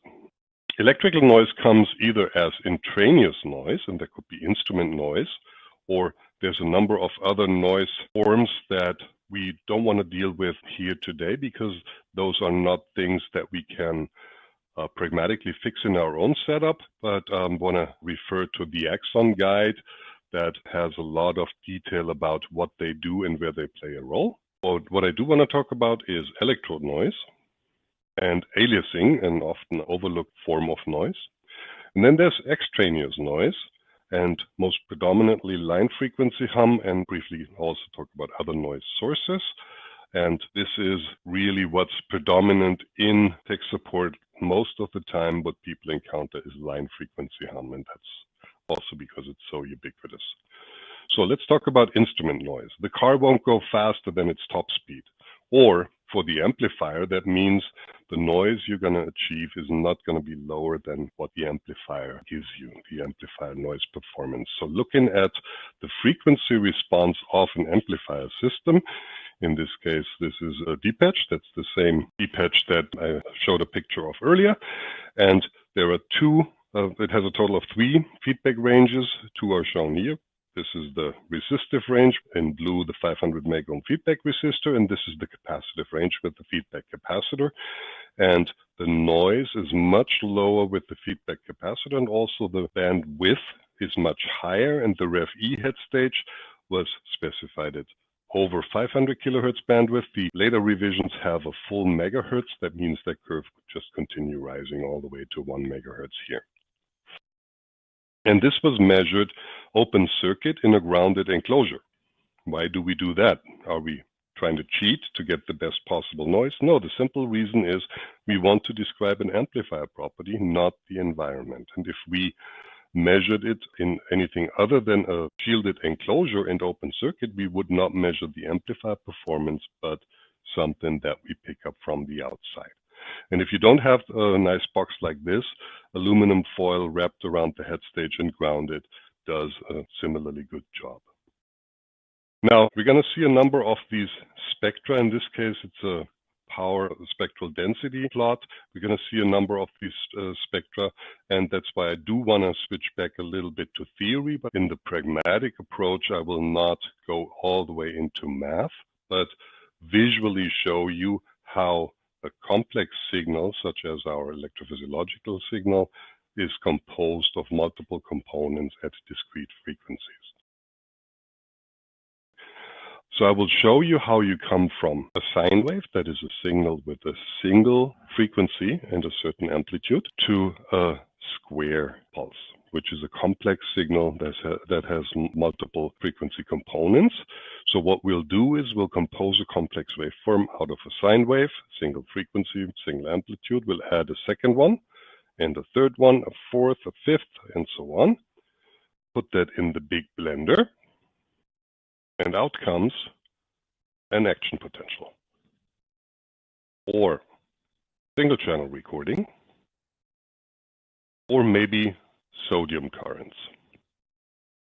[SPEAKER 1] Electrical noise comes either as intraneous noise, and that could be instrument noise, or there's a number of other noise forms that we don't want to deal with here today because those are not things that we can pragmatically fix in our own setup, but want to refer to the Axon guide that has a lot of detail about what they do and where they play a role. But what I do want to talk about is electrode noise and aliasing, an often overlooked form of noise. And then there's extraneous noise, and most predominantly line frequency hum, and briefly also talk about other noise sources. And this is really what's predominant in tech support. Most of the time, what people encounter is line frequency hum, and that's also because it's so ubiquitous. So let's talk about instrument noise. The car won't go faster than its top speed. Or for the amplifier, that means the noise you're going to achieve is not going to be lower than what the amplifier gives you, the amplifier noise performance. So looking at the frequency response of an amplifier system, in this case, this is a D-patch. That's the same D-patch that I showed a picture of earlier. And there are two, it has a total of 3 feedback ranges. 2 are shown here. This is the resistive range, in blue the 500 megohm feedback resistor, and this is the capacitive range with the feedback capacitor. And the noise is much lower with the feedback capacitor, and also the bandwidth is much higher, and the Ref-E head stage was specified at over 500 kilohertz bandwidth. The later revisions have a full megahertz. That means that curve could just continue rising all the way to 1 megahertz here. And this was measured open circuit in a grounded enclosure. Why do we do that? Are we trying to cheat to get the best possible noise? No, the simple reason is we want to describe an amplifier property, not the environment. And if we measured it in anything other than a shielded enclosure and open circuit, we would not measure the amplifier performance, but something that we pick up from the outside. And if you don't have a nice box like this, aluminum foil wrapped around the head stage and grounded does a similarly good job. Now, we're going to see a number of these spectra. In this case, it's a power spectral density plot. We're going to see a number of these spectra, and that's why I do want to switch back a little bit to theory. But in the pragmatic approach, I will not go all the way into math, but visually show you how a complex signal, such as our electrophysiological signal, is composed of multiple components at discrete frequencies. So I will show you how you come from a sine wave, that is a signal with a single frequency and a certain amplitude, to a square pulse, which is a complex signal that has multiple frequency components. So what we'll do is we'll compose a complex waveform out of a sine wave, single frequency, single amplitude. We'll add a second one, and a third one, a fourth, a fifth, and so on. Put that in the big blender, and out comes an action potential, or single channel recording, or maybe sodium currents,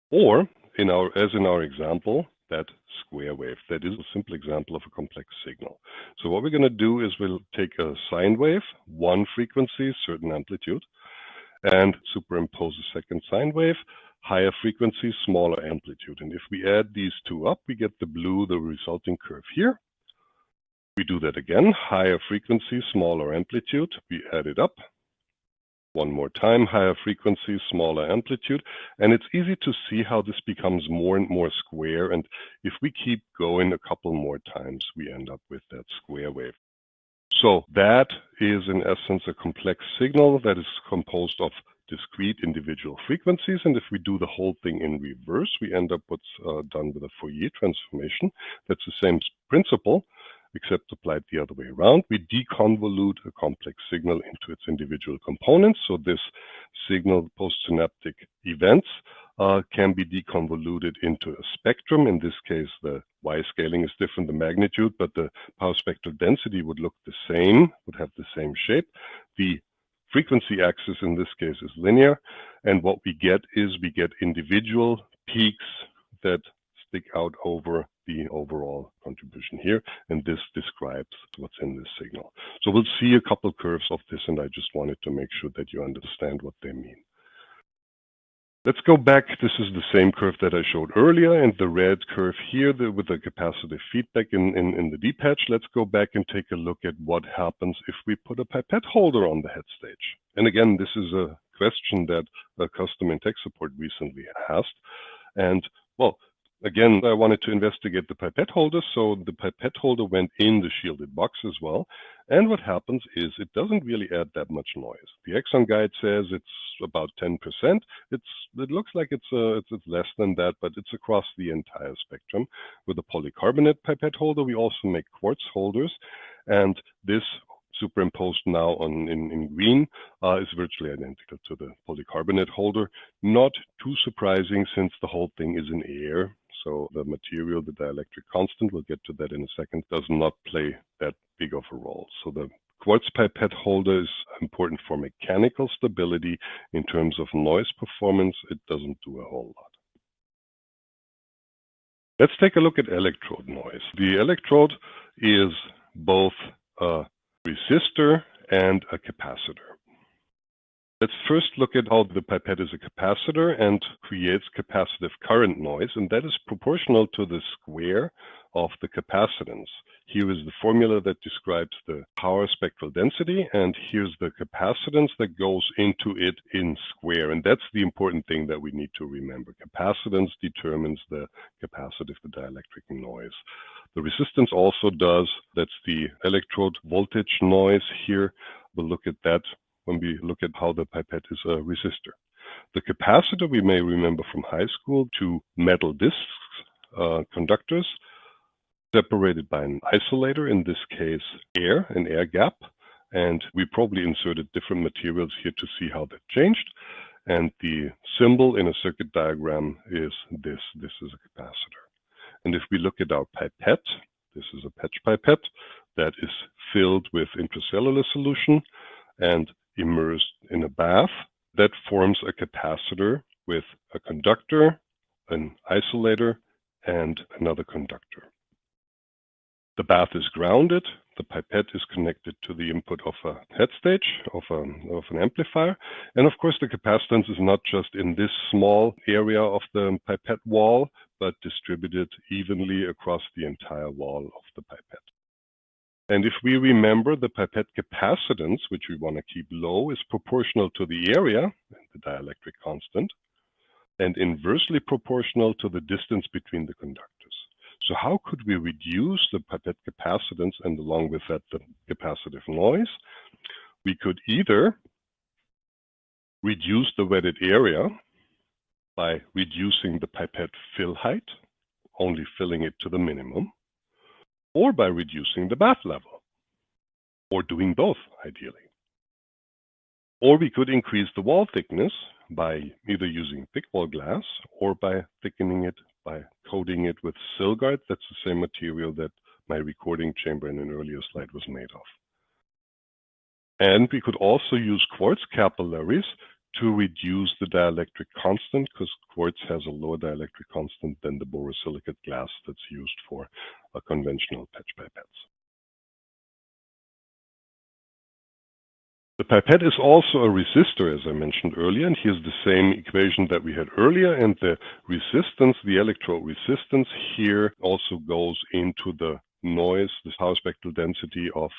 [SPEAKER 1] or as in our example, that square wave. That is a simple example of a complex signal. So what we're going to do is we'll take a sine wave, one frequency, certain amplitude, and superimpose a second sine wave, higher frequency, smaller amplitude. And if we add these two up, we get the blue, the resulting curve here. We do that again, higher frequency, smaller amplitude. We add it up. One more time, higher frequency, smaller amplitude. And it's easy to see how this becomes more and more square. And if we keep going a couple more times, we end up with that square wave. So that is in essence a complex signal that is composed of discrete individual frequencies. And if we do the whole thing in reverse, we end up what's done with a Fourier transformation. That's the same principle, except applied the other way around. We deconvolute a complex signal into its individual components. So this signal postsynaptic events can be deconvoluted into a spectrum. In this case, the Y scaling is different, the magnitude, but the power spectral density would look the same, would have the same shape. The frequency axis in this case is linear. And what we get is we get individual peaks that stick out over the overall contribution here, and this describes what's in this signal. So we'll see a couple curves of this, and I just wanted to make sure that you understand what they mean. Let's go back. This is the same curve that I showed earlier, and the red curve here with the capacitive feedback in the D-patch. Let's go back and take a look at what happens if we put a pipette holder on the head stage. And again, this is a question that a customer in tech support recently asked. And well, again, I wanted to investigate the pipette holder, so the pipette holder went in the shielded box as well. And what happens is it doesn't really add that much noise. The Exxon guide says it's about 10%. It looks like it's less than that, but it's across the entire spectrum. With a polycarbonate pipette holder, we also make quartz holders, and this superimposed now in green is virtually identical to the polycarbonate holder. Not too surprising since the whole thing is in air. So the material, the dielectric constant, we'll get to that in a second, does not play that big of a role. So the quartz pipette holder is important for mechanical stability. In terms of noise performance, it doesn't do a whole lot. Let's take a look at electrode noise. The electrode is both a resistor and a capacitor. Let's first look at how the pipette is a capacitor and creates capacitive current noise, and that is proportional to the square of the capacitance. Here is the formula that describes the power spectral density, and here's the capacitance that goes into it in square. And that's the important thing that we need to remember. Capacitance determines the capacitive, the dielectric noise. The resistance also does. That's the electrode voltage noise here. We'll look at that when we look at how the pipette is a resistor. The capacitor we may remember from high school, two metal discs, conductors, separated by an isolator, in this case air, an air gap, and we probably inserted different materials here to see how that changed. And the symbol in a circuit diagram is this. This is a capacitor. And if we look at our pipette, this is a patch pipette that is filled with intracellular solution and immersed in a bath. That forms a capacitor with a conductor, an isolator, and another conductor. The bath is grounded. The pipette is connected to the input of a head stage, of an amplifier. And of course, the capacitance is not just in this small area of the pipette wall, but distributed evenly across the entire wall of the pipette. And if we remember, the pipette capacitance, which we want to keep low, is proportional to the area, the dielectric constant, and inversely proportional to the distance between the conductors. So how could we reduce the pipette capacitance and along with that the capacitive noise? We could either reduce the wetted area by reducing the pipette fill height, only filling it to the minimum, or by reducing the bath level, or doing both ideally. Or we could increase the wall thickness by either using thick wall glass or by thickening it by coating it with Silgard. That's the same material that my recording chamber in an earlier slide was made of. And we could also use quartz capillaries to reduce the dielectric constant, because quartz has a lower dielectric constant than the borosilicate glass that's used for conventional patch pipettes. The pipette is also a resistor, as I mentioned earlier, and here's the same equation that we had earlier, and the resistance, the electrode resistance here also goes into the noise, the power spectral density of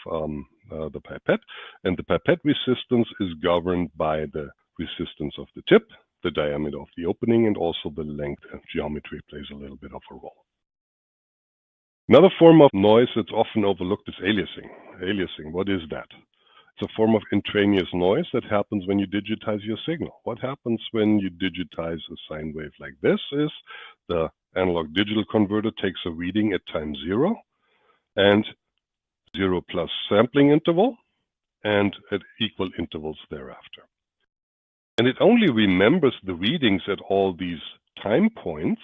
[SPEAKER 1] the pipette, and the pipette resistance is governed by the resistance of the tip, the diameter of the opening, and also the length, and geometry plays a little bit of a role. Another form of noise that's often overlooked is aliasing. Aliasing, what is that? It's a form of intraneous noise that happens when you digitize your signal. What happens when you digitize a sine wave like this is the analog digital converter takes a reading at time 0 and 0 plus sampling interval and at equal intervals thereafter. And it only remembers the readings at all these time points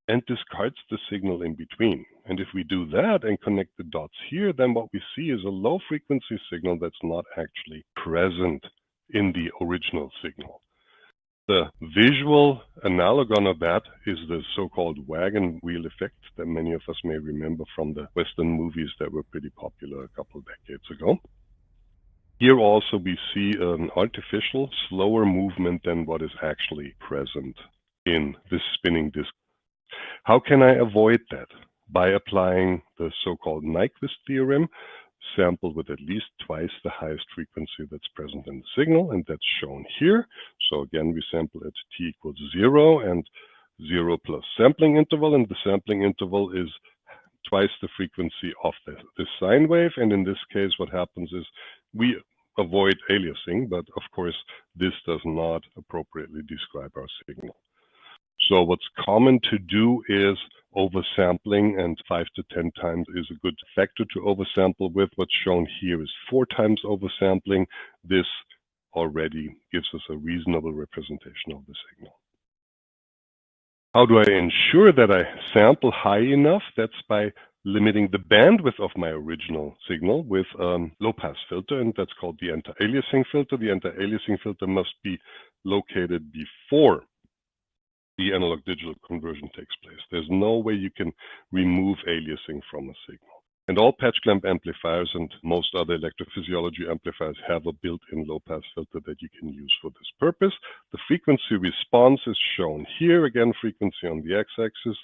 [SPEAKER 1] and discards the signal in between. And if we do that and connect the dots here, then what we see is a low frequency signal that's not actually present in the original signal. The visual analogon of that is the so-called wagon wheel effect that many of us may remember from the Western movies that were pretty popular a couple of decades ago. Here also we see an artificial, slower movement than what is actually present in this spinning disk. How can I avoid that? By applying the so-called Nyquist theorem, sample with at least twice the highest frequency that's present in the signal, and that's shown here. So again, we sample at t equals 0 and 0 plus sampling interval, and the sampling interval is twice the frequency of this sine wave. And in this case, what happens is we avoid aliasing, but of course, this does not appropriately describe our signal. So what's common to do is oversampling, and 5 to 10 times is a good factor to oversample with. What's shown here is 4 times oversampling. This already gives us a reasonable representation of the signal. How do I ensure that I sample high enough? That's by limiting the bandwidth of my original signal with a low-pass filter, and that's called the anti-aliasing filter. The anti-aliasing filter must be located before the analog-digital conversion takes place. There's no way you can remove aliasing from a signal. And all patch clamp amplifiers and most other electrophysiology amplifiers have a built-in low-pass filter that you can use for this purpose. The frequency response is shown here. Again, frequency on the x-axis,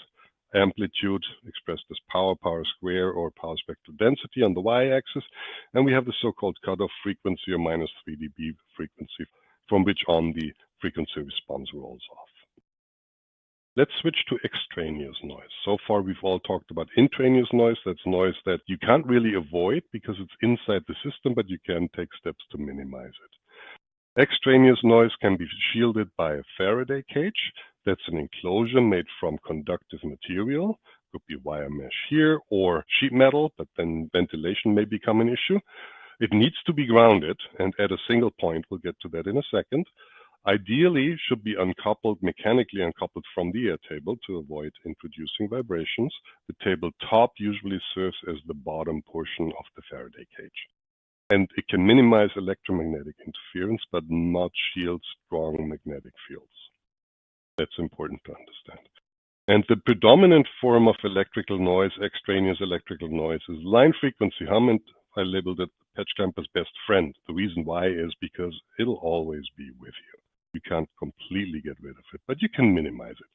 [SPEAKER 1] amplitude expressed as power square, or power spectral density on the y-axis. And we have the so-called cutoff frequency, or minus 3 dB frequency, from which on the frequency response rolls off. Let's switch to extraneous noise. So far, we've all talked about intraneous noise. That's noise that you can't really avoid because it's inside the system, but you can take steps to minimize it. Extraneous noise can be shielded by a Faraday cage. That's an enclosure made from conductive material. Could be wire mesh here or sheet metal, but then ventilation may become an issue. It needs to be grounded and at a single point. We'll get to that in a second. Ideally, should be uncoupled, mechanically uncoupled from the air table to avoid introducing vibrations. The table top usually serves as the bottom portion of the Faraday cage. And it can minimize electromagnetic interference, but not shield strong magnetic fields. That's important to understand. And the predominant form of electrical noise, extraneous electrical noise, is line frequency hum, and I labeled it patch clamp as best friend. The reason why is because it'll always be with you. You can't completely get rid of it, but you can minimize it.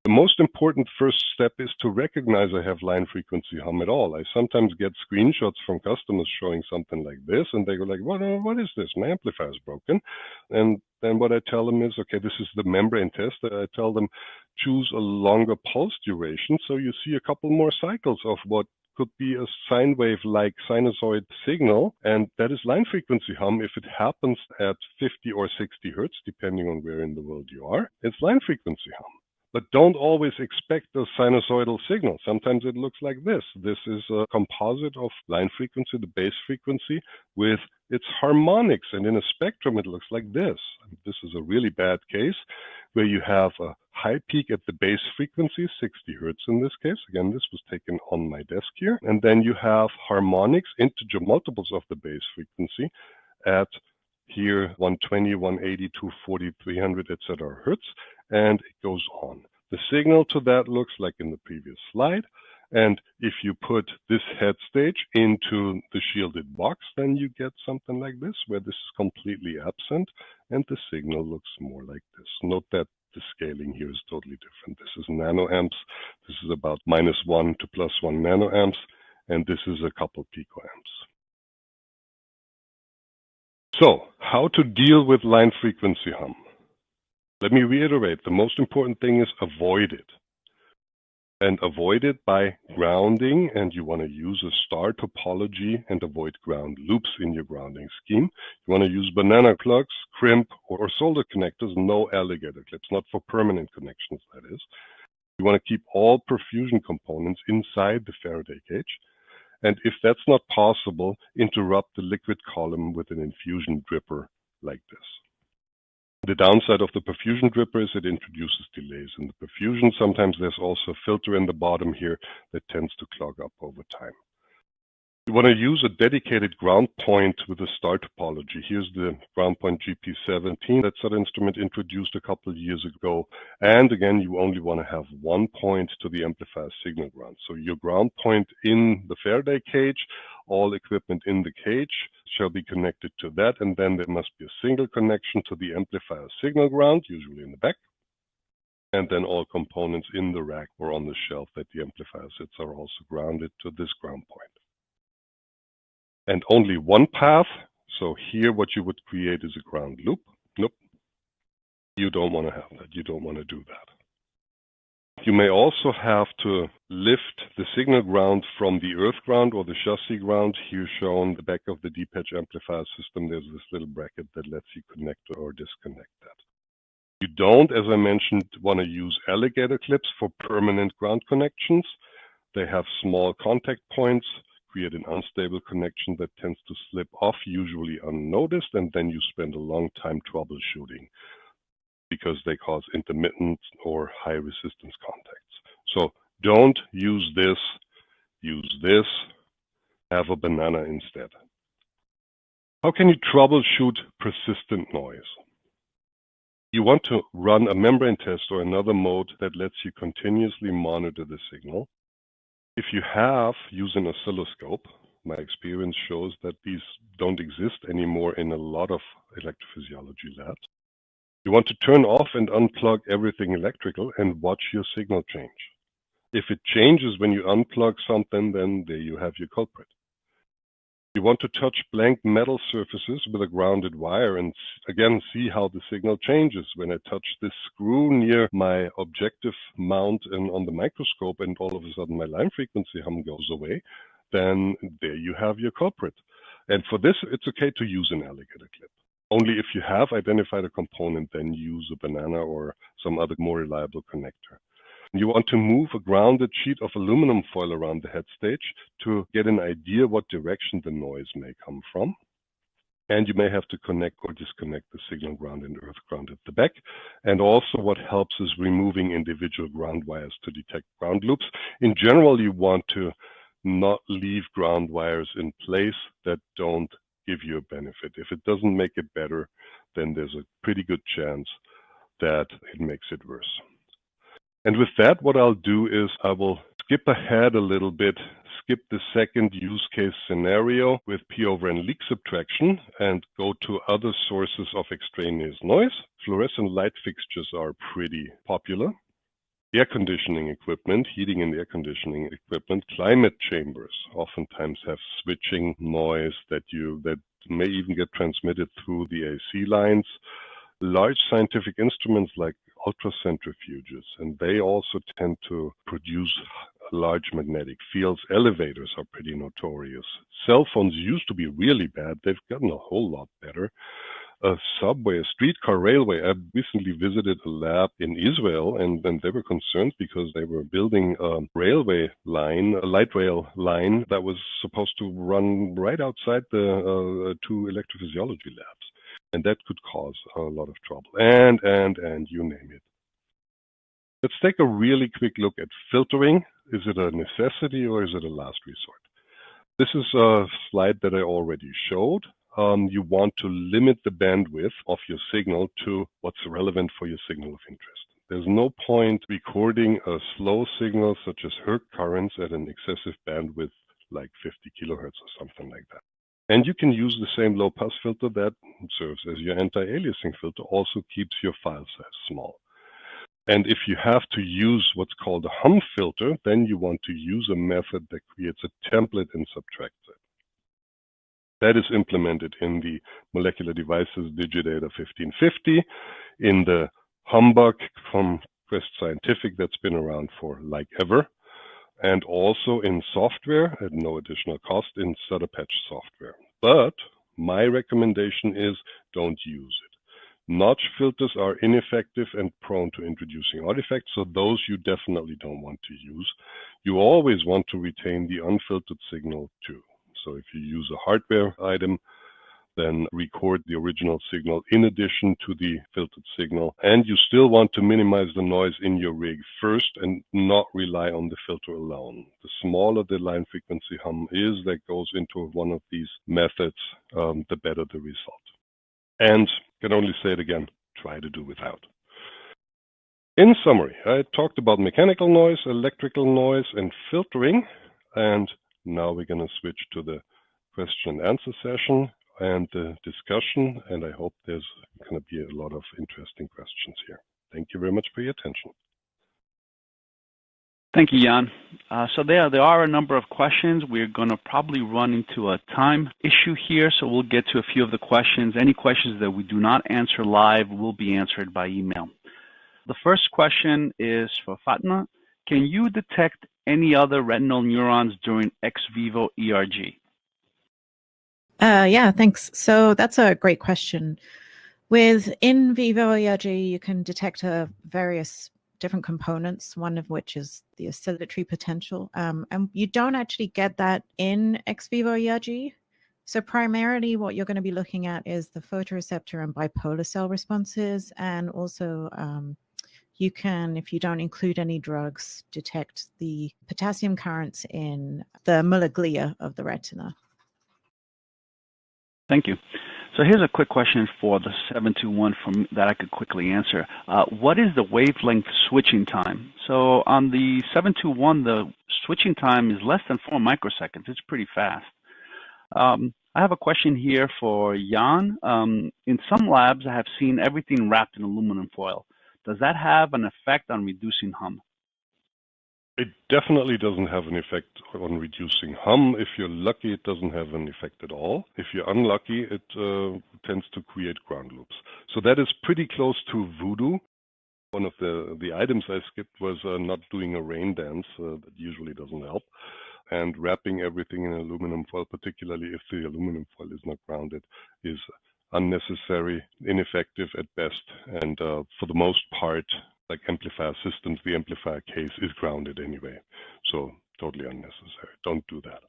[SPEAKER 1] The most important first step is to recognize I have line frequency hum at all. I sometimes get screenshots from customers showing something like this, and they go like, what is this? My amplifier is broken. And then what I tell them is, okay, this is the membrane test. I tell them, choose a longer pulse duration so you see a couple more cycles of what could be a sine wave-like sinusoid signal, and that is line frequency hum. If it happens at 50 or 60 hertz, depending on where in the world you are, it's line frequency hum. But don't always expect a sinusoidal signal. Sometimes it looks like this. This is a composite of line frequency, the base frequency, with its harmonics. And in a spectrum, it looks like this. This is a really bad case where you have a high peak at the base frequency, 60 hertz in this case. Again, this was taken on my desk here. And then you have harmonics, integer multiples of the base frequency at here 120, 180, 240, 300, etc. hertz, and it goes on. The signal to that looks like in the previous slide. And if you put this head stage into the shielded box, then you get something like this, where this is completely absent and the signal looks more like this. Note that the scaling here is totally different. This is nanoamps. This is about -1 to +1 nanoamps, and this is a couple picoamps. So, how to deal with line frequency hum? Let me reiterate, the most important thing is avoid it. And avoid it by grounding, and you want to use a star topology and avoid ground loops in your grounding scheme. You want to use banana plugs, crimp, or solder connectors, no alligator clips, not for permanent connections, that is. You want to keep all perfusion components inside the Faraday cage. And if that's not possible, interrupt the liquid column with an infusion dripper like this. The downside of the perfusion dripper is it introduces delays in the perfusion. Sometimes there's also a filter in the bottom here that tends to clog up over time. You want to use a dedicated ground point with a star topology. Here's the ground point GP17 that Sutter Instrument introduced a couple of years ago. And again, you only want to have one point to the amplifier signal ground. So your ground point in the Faraday cage, all equipment in the cage shall be connected to that. And then there must be a single connection to the amplifier signal ground, usually in the back. And then all components in the rack or on the shelf that the amplifier sits are also grounded to this ground point. And only one path. So here what you would create is a ground loop. Nope. You don't want to have that. You don't want to do that. You may also have to lift the signal ground from the earth ground or the chassis ground. Here shown the back of the D-patch amplifier system. There's this little bracket that lets you connect or disconnect that. You don't, as I mentioned, want to use alligator clips for permanent ground connections. They have small contact points, create an unstable connection that tends to slip off, usually unnoticed, and then you spend a long time troubleshooting because they cause intermittent or high resistance contacts. So don't use this use this, have a banana instead. How can you troubleshoot persistent noise? You want to run a membrane test or another mode that lets you continuously monitor the signal. If you have, use an oscilloscope. My experience shows that these don't exist anymore in a lot of electrophysiology labs. You want to turn off and unplug everything electrical and watch your signal change. If it changes when you unplug something, then there you have your culprit. You want to touch blank metal surfaces with a grounded wire and again see how the signal changes. When I touch this screw near my objective mount and on the microscope and all of a sudden my line frequency hum goes away, then there you have your culprit. And for this, it's okay to use an alligator clip. Only if you have identified a component, then use a banana or some other more reliable connector. You want to move a grounded sheet of aluminum foil around the head stage to get an idea what direction the noise may come from. And you may have to connect or disconnect the signal ground and earth ground at the back. And also what helps is removing individual ground wires to detect ground loops. In general, you want to not leave ground wires in place that don't give you a benefit. If it doesn't make it better, then there's a pretty good chance that it makes it worse. And with that, what I'll do is I will skip ahead a little bit, skip the second use case scenario with P-over and leak subtraction and go to other sources of extraneous noise. Fluorescent light fixtures are pretty popular. Air conditioning equipment, heating and air conditioning equipment, climate chambers oftentimes have switching noise that may even get transmitted through the AC lines. Large scientific instruments like ultracentrifuges, and they also tend to produce large magnetic fields. Elevators are pretty notorious. Cell phones used to be really bad. They've gotten a whole lot better. A subway, a streetcar railway. I recently visited a lab in Israel, and they were concerned because they were building a railway line, a light rail line that was supposed to run right outside the two electrophysiology labs. And that could cause a lot of trouble, and you name it. Let's take a really quick look at filtering. Is it a necessity or is it a last resort? This is a slide that I already showed. You want to limit the bandwidth of your signal to what's relevant for your signal of interest. There's no point recording a slow signal such as Hertz currents at an excessive bandwidth like 50 kilohertz or something like that. And you can use the same low-pass filter that serves as your anti-aliasing filter, also keeps your file size small. And if you have to use what's called a hum filter, then you want to use a method that creates a template and subtracts it. That is implemented in the Molecular Devices Digidata 1550, in the Humbug from Quest Scientific that's been around for like ever, and also in software at no additional cost in Sutter software. But my recommendation is don't use it. Notch filters are ineffective and prone to introducing artifacts, so those you definitely don't want to use. You always want to retain the unfiltered signal too. So if you use a hardware item, then record the original signal in addition to the filtered signal. And you still want to minimize the noise in your rig first and not rely on the filter alone. The smaller the line frequency hum is that goes into one of these methods, the better the result. And can only say it again, try to do without. In summary, I talked about mechanical noise, electrical noise, and filtering. And now we're going to switch to the question and answer session and the discussion, and I hope there's going to be a lot of interesting questions here. Thank you very much for your attention.
[SPEAKER 2] Thank you, Jan. So there are a number of questions. We're going to probably run into a time issue here, so we'll get to a few of the questions. Any questions that we do not answer live will be answered by email. The first question is for Fatima. Can you detect any other retinal neurons during ex vivo ERG?
[SPEAKER 4] Yeah, thanks. So that's a great question. With in vivo ERG, you can detect various different components, one of which is the oscillatory potential. And you don't actually get that in ex vivo ERG. So primarily what you're going to be looking at is the photoreceptor and bipolar cell responses, and also you can, if you don't include any drugs, detect the potassium currents in the Muller glia of the retina.
[SPEAKER 5] Thank you. So here's a quick question for the 721 that I could quickly answer. What is the wavelength switching time? So on the 721, the switching time is less than 4 microseconds. It's pretty fast. I have a question here for Jan. In some labs, I have seen everything wrapped in aluminum foil. Does that have an effect on reducing hum?
[SPEAKER 1] It definitely doesn't have an effect on reducing hum. If you're lucky, it doesn't have an effect at all. If you're unlucky, it tends to create ground loops. So that is pretty close to voodoo. One of the items I skipped was not doing a rain dance. That usually doesn't help. And wrapping everything in aluminum foil, particularly if the aluminum foil is not grounded, is unnecessary, ineffective at best, and for the most part, like amplifier systems, the amplifier case is grounded anyway. So totally unnecessary. Don't do that.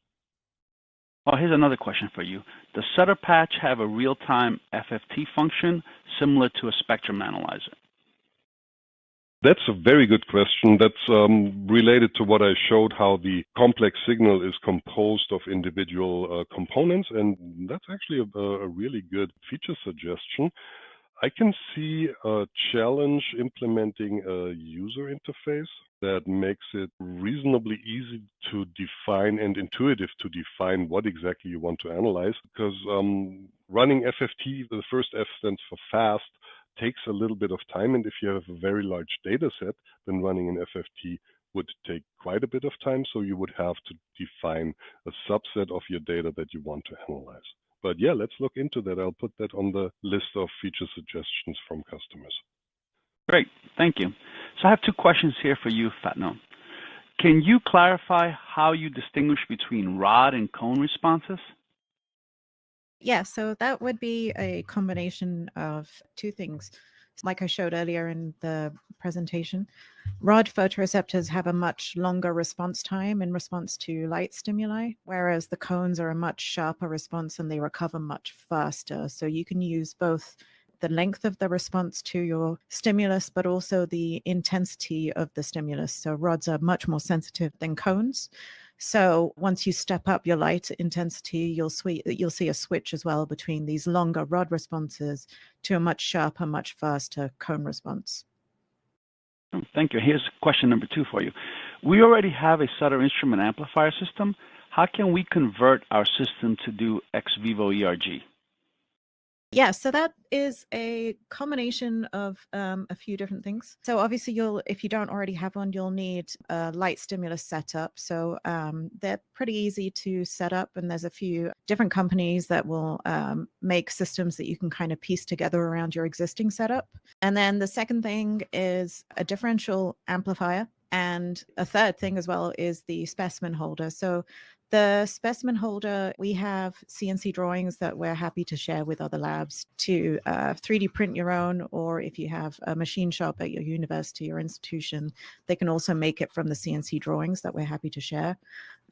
[SPEAKER 5] Oh, here's another question for you. Does Sutter patch have a real-time FFT function similar to a spectrum analyzer?
[SPEAKER 1] That's a very good question. That's related to what I showed, how the complex signal is composed of individual components, and that's actually a really good feature suggestion. I can see a challenge implementing a user interface that makes it reasonably easy to define and intuitive to define what exactly you want to analyze, because running FFT, the first F stands for fast, takes a little bit of time, and if you have a very large data set, then running an FFT would take quite a bit of time, so you would have to define a subset of your data that you want to analyze. But yeah, let's look into that. I'll put that on the list of feature suggestions from customers.
[SPEAKER 5] Great, thank you. So I have two questions here for you, Fatima. Can you clarify how you distinguish between rod and cone responses?
[SPEAKER 4] Yeah, so that would be a combination of two things. Like I showed earlier in the presentation, rod photoreceptors have a much longer response time in response to light stimuli, whereas the cones are a much sharper response and they recover much faster. So you can use both the length of the response to your stimulus, but also the intensity of the stimulus. So rods are much more sensitive than cones. So once you step up your light intensity, you'll see a switch as well between these longer rod responses to a much sharper, much faster cone response.
[SPEAKER 5] Thank you. Here's question number 2 for you. We already have a Sutter Instrument amplifier system. How can we convert our system to do ex vivo ERG?
[SPEAKER 4] Yeah, so that is a combination of a few different things. So obviously if you don't already have one, you'll need a light stimulus setup. So they're pretty easy to set up, and there's a few different companies that will make systems that you can kind of piece together around your existing setup. And then the second thing is a differential amplifier. And a third thing as well is the specimen holder. So the specimen holder, we have CNC drawings that we're happy to share with other labs to 3D print your own, or if you have a machine shop at your university or institution, they can also make it from the CNC drawings that we're happy to share.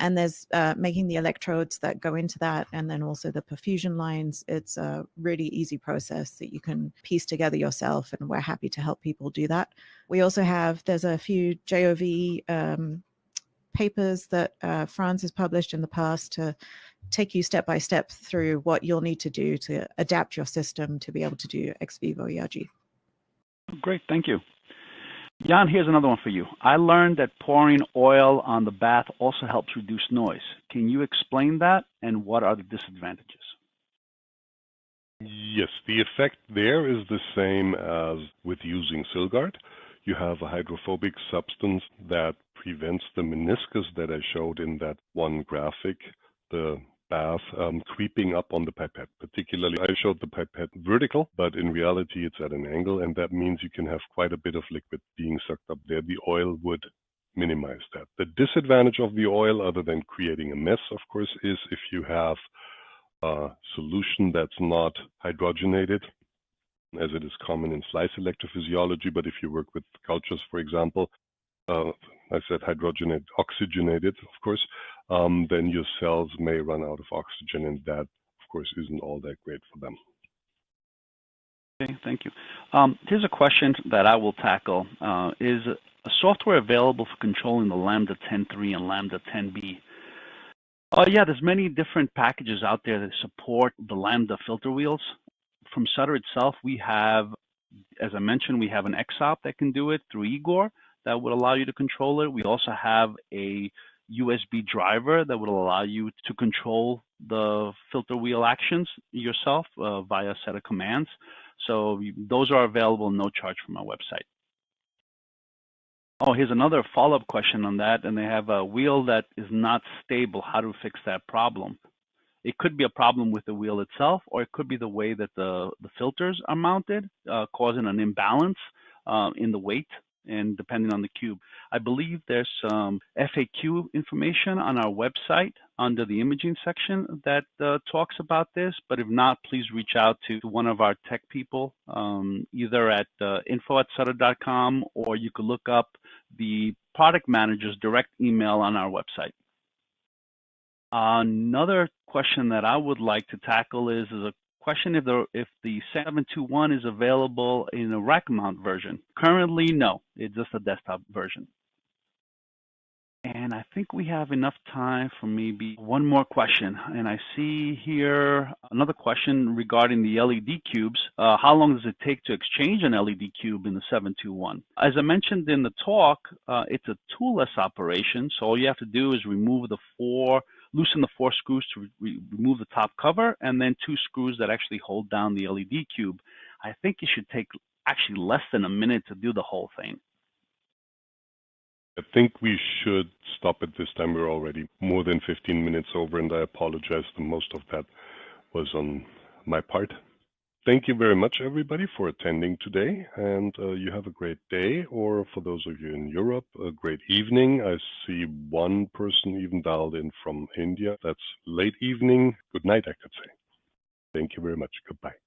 [SPEAKER 4] And there's making the electrodes that go into that, and then also the perfusion lines. It's a really easy process that you can piece together yourself, and we're happy to help people do that. We also there's a few JOV papers that Franz has published in the past to take you step by step through what you'll need to do to adapt your system to be able to do ex vivo ERG.
[SPEAKER 5] Great, thank you. Jan, here's another one for you. I learned that pouring oil on the bath also helps reduce noise. Can you explain that, and what are the disadvantages?
[SPEAKER 1] Yes, the effect there is the same as with using Silgard. You have a hydrophobic substance that prevents the meniscus that I showed in that one graphic, the bath, creeping up on the pipette. Particularly, I showed the pipette vertical, but in reality it's at an angle, and that means you can have quite a bit of liquid being sucked up there. The oil would minimize that. The disadvantage of the oil, other than creating a mess, of course, is if you have a solution that's not hydrogenated, as it is common in slice electrophysiology, but if you work with cultures, for example, I said hydrogenated, oxygenated, of course, then your cells may run out of oxygen, and that, of course, isn't all that great for them.
[SPEAKER 5] Okay, thank you. Here's a question that I will tackle. Is a software available for controlling the Lambda 10.3 and Lambda 10B? Yeah, there's many different packages out there that support the Lambda filter wheels. From Sutter itself, we have, as I mentioned, we have an XOP that can do it through Igor that would allow you to control it. We also have a USB driver that would allow you to control the filter wheel actions yourself via a set of commands. So those are available, no charge from our website. Oh, here's another follow-up question on that, and they have a wheel that is not stable. How to fix that problem? It could be a problem with the wheel itself, or it could be the way that the filters are mounted, causing an imbalance in the weight and depending on the cube. I believe there's some FAQ information on our website under the imaging section that talks about this, but if not, please reach out to one of our tech people, either at info@sutter.com, or you could look up the product manager's direct email on our website. Another question that I would like to tackle is a question if the 721 is available in a rack mount version. Currently, no, it's just a desktop version. And I think we have enough time for maybe one more question. And I see here another question regarding the LED cubes. How long does it take to exchange an LED cube in the 721? As I mentioned in the talk, it's a toolless operation. So all you have to do is loosen the 4 screws to remove the top cover, and then 2 screws that actually hold down the LED cube. I think it should take actually less than a minute to do the whole thing.
[SPEAKER 1] I think we should stop at this time. We're already more than 15 minutes over, and I apologize. The most of that was on my part. Thank you very much, everybody, for attending today, and you have a great day, or for those of you in Europe, a great evening. I see one person even dialed in from India. That's late evening. Good night, I could say. Thank you very much. Goodbye.